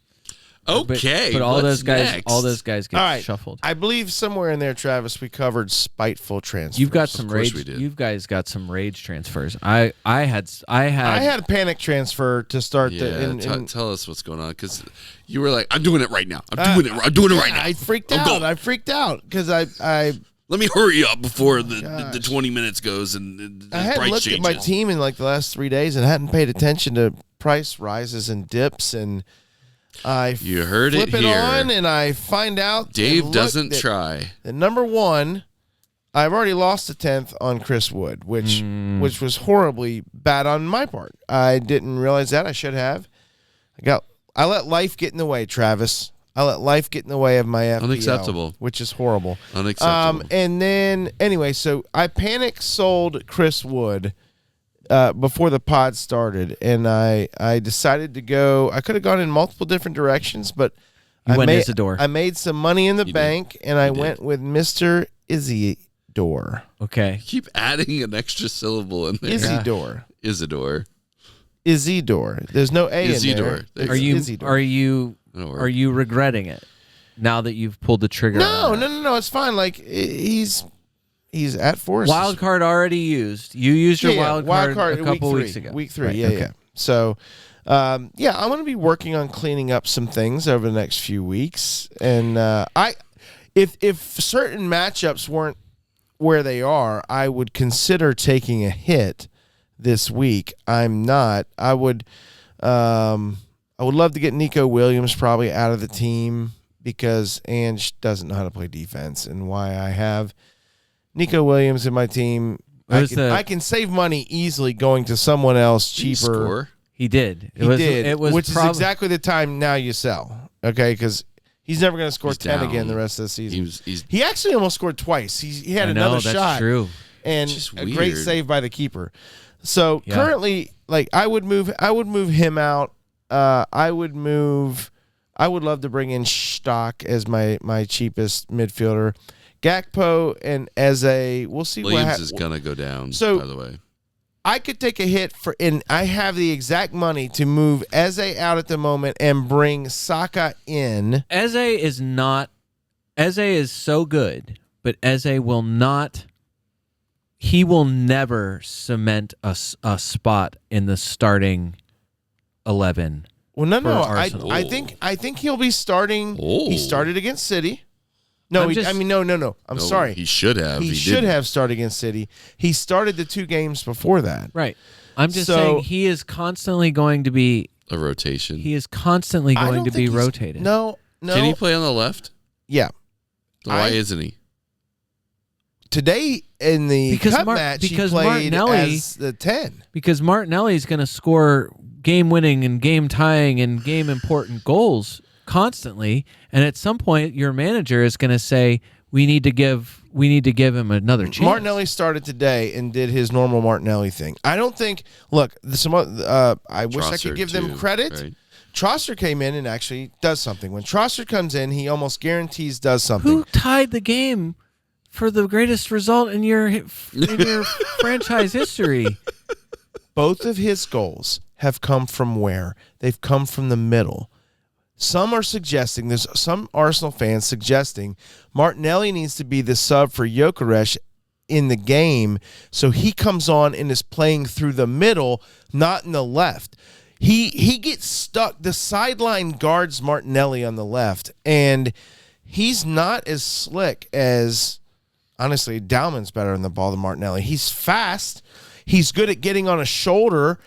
Okay, but all what's those next? guys get All right. shuffled. I believe somewhere in there, Travis, we covered spiteful transfers. You've got some course rage. we did. You guys got some rage transfers. I had I had a panic transfer to start Yeah, the. tell us what's going on, because you were like, "I'm doing it right now. I'm doing it right now." I freaked I'm out. going. I freaked out because I Let me hurry up before the Gosh. 20 minutes goes and the I hadn't price looked changes. at my team in like the last 3 days and hadn't paid attention to price rises and dips, and I You heard flip it it here. on and I find out Dave and look doesn't that- try. that number one, I've already lost a 10th on Chris Wood, which was horribly bad on my part. I didn't realize that. I should have. I let life get in the way, Travis. I let life get in the way of my FPL, Unacceptable. which is horrible. Unacceptable. And then anyway, so I panic sold Chris Wood before the pod started, and I decided to go. I could have gone in multiple different directions, but You went Isidore. I made some money in the You bank, and I You did. went with Mr. Isidore. okay. Keep adding an extra syllable in there. Isidore. Isidore. Isidore. There's no A Isidore. in there. Are It's Are Isidore. you That'll work. are you regretting it now that you've pulled the trigger? No, on that? no. It's fine. Like he's at Forest. Wild card already used. You used your wild card a couple week weeks 3, ago. Week 3, Right, yeah, okay. yeah. So, I'm going to be working on cleaning up some things over the next few weeks, and if certain matchups weren't where they are, I would consider taking a hit this week. I'm not. I would love to get Nico Williams probably out of the team because Ange doesn't know how to play defense, and why I have Nico Williams in my team. I can save money easily going to someone else Did he cheaper. score? He did. He did, It was which is exactly the time now you sell. Okay, because he's never going to score He's 10 down. again the rest of the season. He's He actually almost scored twice. He had I know, another that's shot. true. And Just a great weird. save by the keeper. So Yeah. currently, like I would move him out. I would love to bring in Stock as my cheapest midfielder. Gakpo and Eze. We'll see Williams what is gonna go down. So- by the way, I could take a hit for, and I have the exact money to move Eze out at the moment and bring Saka in. Eze is so good, but Eze will not. He will never cement a spot in the starting 11. Well, no. For I Arsenal. think he'll be starting. Oh. He started against City. No, I'm no. I'm No, sorry. He should have. He should didn't. have started against City. He started the 2 games before that. Right. I'm just So- saying he is constantly going to be a rotation. He is constantly I going don't to be think he's- rotated. No. Can he play on the left? Yeah. Why isn't he? Today in the cup match, he played Martinelli, as the 10. because Martinelli is going to score game-winning and game-tying and game-important goals constantly, and at some point, your manager is going to say, "We need to give him another chance." Martinelli started today and did his normal Martinelli thing. I don't think. Look, I wish I could give them credit. Right? Trosser came in and actually does something. When Trosser comes in, he almost guarantees does something. Who tied the game for the greatest result in your franchise history? Both of his goals have come from where? They've come from the middle. Some are suggesting, there's some Arsenal fans suggesting Martinelli needs to be the sub for Gyökeres in the game, so he comes on and is playing through the middle, not in the left. He gets stuck. The sideline guards Martinelli on the left, and he's not as slick as, honestly, Dowman's better on the ball than Martinelli. He's fast. He's good at getting on a shoulder,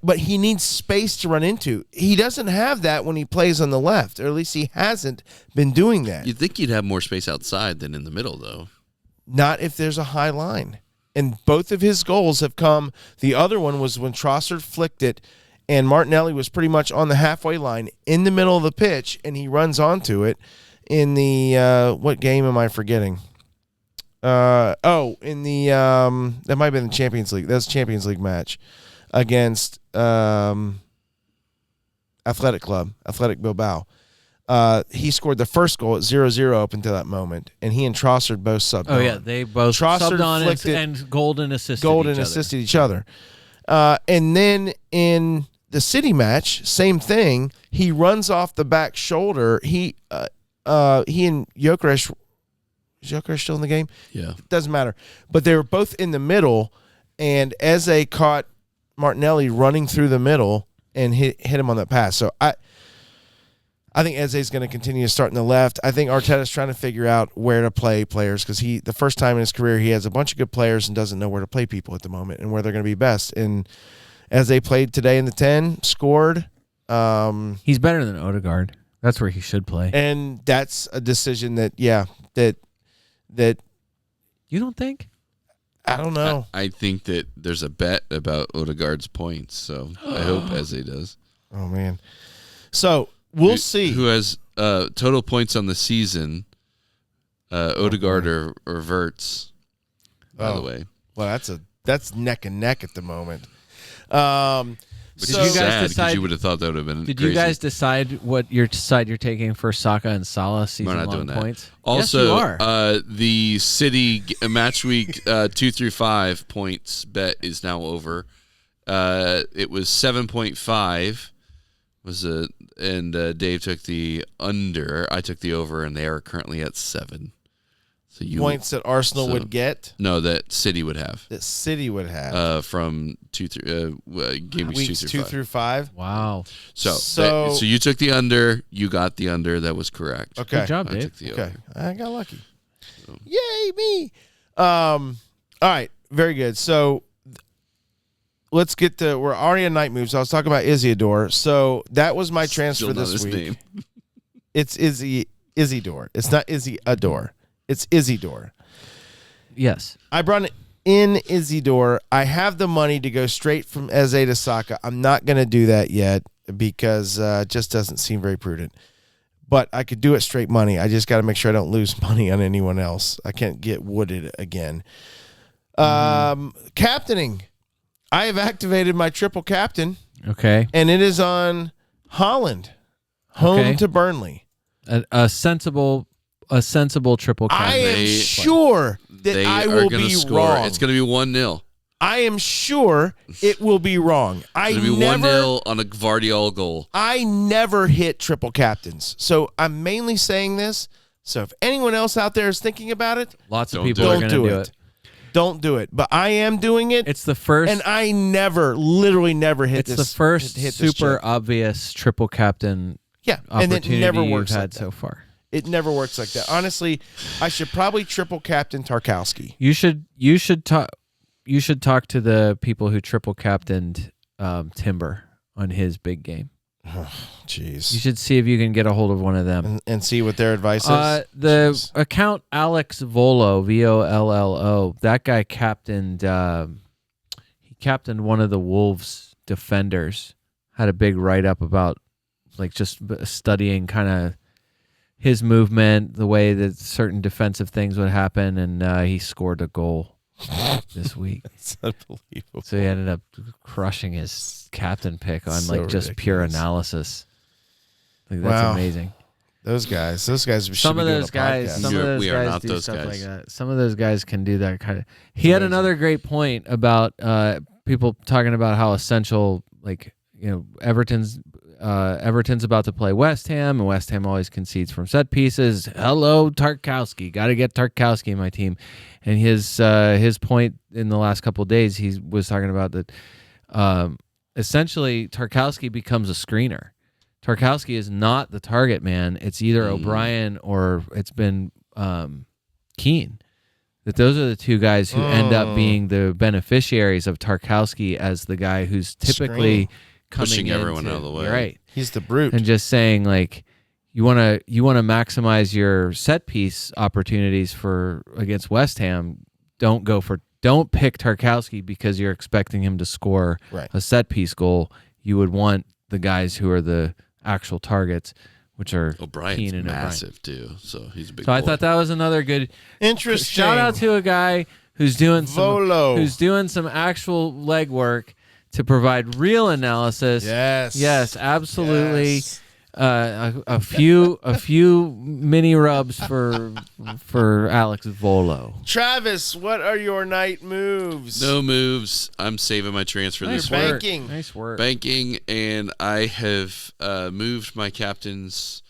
but he needs space to run into. He doesn't have that when he plays on the left, or at least he hasn't been doing that. You'd think you'd have more space outside than in the middle, though. Not if there's a high line. And both of his goals have come. The other one was when Trossard flicked it, and Martinelli was pretty much on the halfway line in the middle of the pitch, and he runs onto it in the what game am I forgetting? In the that might have been the Champions League. That's a Champions League match against Athletic Bilbao. He scored the first goal at 0-0 up until that moment, and he and Trossard both subbed on. Oh, yeah, they both Trossard subbed on flicked it. and Golden assisted Each other. And then in the City match, same thing. He runs off the back shoulder. He and Gyökeres. Is Gyökeres still in the game? Yeah. It doesn't matter. But they were both in the middle, and Eze caught Martinelli running through the middle and hit him on that pass. So I think Eze's going to continue to start in the left. I think Arteta's trying to figure out where to play players, because the first time in his career he has a bunch of good players and doesn't know where to play people at the moment and where they're going to be best. And Eze played today in the 10, scored. He's better than Odegaard. That's where he should play. And that's a decision that You don't think? I don't know. I think that there's a bet about Odegaard's points, so I hope Eze does. Oh, man. So we'll see. Who has total points on the season, Odegaard or Verts, by the way. Well, that's neck and neck at the moment. Which Did is you guys sad, because decide- you would have thought that would have been Did crazy. you guys decide what your side you're taking for Saka and Salah We're not season-long doing that. points? Also, yes, you are. the City match week 2 through 5 points bet is now over. It was 7.5. And Dave took the under. I took the over, and they are currently at 7. So Points that Arsenal would get. No, that City would have. That City would have. From game weeks 2 through 5. Wow. So you took the under. You got the under. That was correct. Okay. Good job, I Dave. took the Okay. over. I got lucky. Yay, me. All right. Very good. So let's get to, we're already on night moves. I was talking about Isidore. So that was my transfer Still not this his week. name. It's Isidore. It's not Isidore. It's Isidore. Yes. I brought in Isidore. I have the money to go straight from Eze to Saka. I'm not going to do that yet because it just doesn't seem very prudent. But I could do it straight money. I just got to make sure I don't lose money on anyone else. I can't get wooded again. Captaining. I have activated my triple captain, Okay. and it is on Holland, home Okay. to Burnley. A sensible triple I captain. am sure that They I are will going to be score. wrong. It's going to be 1-0. I am sure it will be wrong. It's going to be 1-0 on a Gvardiol goal. I never hit triple captains. So I'm mainly saying this. So if anyone else out there is thinking about it, Lots of Don't people do are don't going to do do it. it. Don't do it. But I am doing it. It's the first. And I literally never hit it's this. the first hit this super check. obvious triple captain Yeah, and it opportunity never you've works had like that. so far. It never works like that. Honestly, I should probably triple captain Tarkowski. You should talk to the people who triple captained Timber on his big game. Jeez. You should see if you can get a hold of one of them. And see what their advice is. The Jeez. account Alex Vollo, Vollo, that guy captained one of the Wolves defenders. Had a big write-up about like just studying kind of his movement, the way that certain defensive things would happen, and he scored a goal this week. It's unbelievable. So he ended up crushing his captain pick on So like just pure ridiculous. analysis. Like, that's Wow. amazing. Those guys should Some be of doing those a guys, podcast. some of those We are guys not do those stuff guys. like that. Some of those guys can do that kind of. He had Amazing. another great point about people talking about how essential, like Everton's about to play West Ham, and West Ham always concedes from set pieces. Hello, Tarkowski. Got to get Tarkowski in my team. And his point in the last couple of days, he was talking about that. Essentially, Tarkowski becomes a screener. Tarkowski is not the target man. It's either O'Brien or it's been Keane. That those are the two guys who end up being the beneficiaries of Tarkowski as the guy who's typically coming Pushing everyone into- out of the way. right? He's the brute. And just saying like you want to maximize your set piece opportunities for against West Ham. Don't pick Tarkowski because you're expecting him to score Right. a set piece goal. You would want the guys who are the actual targets, which are O'Brien's Keane and massive too, so he's a big. So I boy. thought that was another good Interesting. shout out to a guy who's doing some actual legwork to provide real analysis. Yes. Absolutely. Yes. A few mini rubs for Alex Vollo. Travis, what are your night moves? No moves. I'm saving my transfer this work. week. Banking. Nice work. Banking, and I have moved my captain's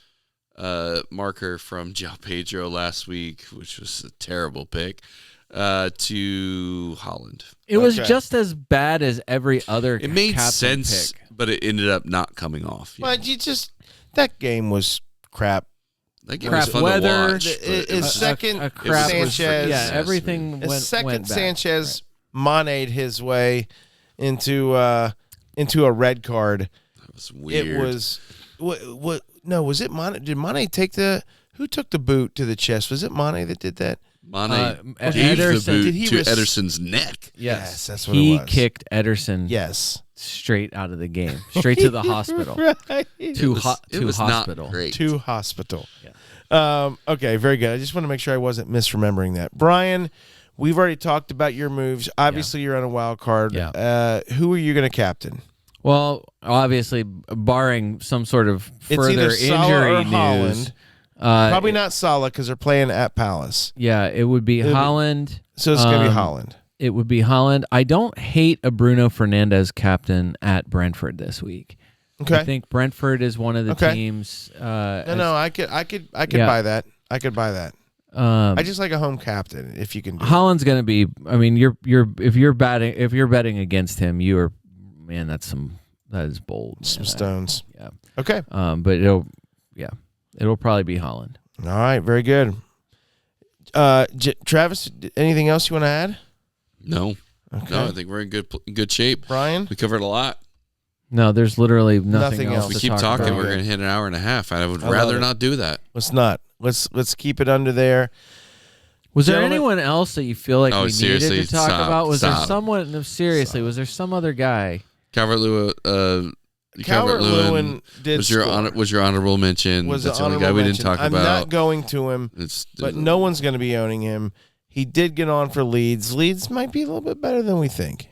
marker from João Pedro last week, which was a terrible pick, to Holland. It was Okay. just as bad as every other. It made captain sense, pick. but it ended up not coming off. But that game was crap. That game Crap was fun weather. to watch. but it His was- second a crap Sanchez. Yeah, everything His went second went bad. Sanchez Mane'd his way into a red card. That was weird. It was what? No, was it Mane? Did Mane take who took the boot to the chest? Was it Mane that did that? Mane gave Ederson- the boot Did he to res- Ederson's neck. Yes, that's what he it was. kicked Ederson Yes. straight out of the game, straight to the hospital, Right. to hospital. Not great. To hospital. Yeah. Okay, very good. I just want to make sure I wasn't misremembering that. Brian, we've already talked about your moves. Obviously, you're on a wild card. Yeah. Who are you going to captain? Well, obviously, barring some sort of It's further either Salah injury or news, Holland. Probably not Salah because they're playing at Palace. Yeah, it would be It'll be- Holland. So it's going to be Holland. It would be Holland. I don't hate a Bruno Fernandes captain at Brentford this week. Okay. I think Brentford is one of the Okay. teams. No, I could Yeah. buy that. I could buy that. I just like a home captain if you can do it. Holland's going to be. I mean, if you're betting against him, that is bold. Some man. stones. Yeah. Okay. But it'll probably be Holland. All right. Very good. Travis, anything else you want to add? No. Okay. No, I think we're in good shape. Brian? We covered a lot. No, there's literally nothing Nothing else. else. If we to keep talk talking, about. we're going to hit an hour and a half. I would I love rather it. not do that. Let's not. Let's keep it under there. Was there Gentlemen- anyone else that you feel like Oh, we needed seriously, to talk stop, about? Was there stop. someone? No, seriously, was there some other guy? Calvert-Lewin did was your score. was your honorable mention. Was That's an the only guy honorable we didn't mention. talk I'm about. not going to him, but no one's going to be owning him. He did get on for Leeds. Leeds might be a little bit better than we think.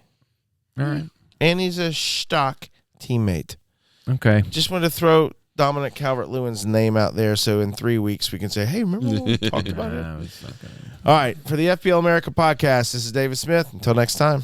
All right. And he's a stock teammate. Okay. Just wanted to throw Dominic Calvert-Lewin's name out there so in 3 weeks we can say, hey, remember when we talked about it? No, it's not gonna- All right. For the FPL America podcast, this is David Smith. Until next time.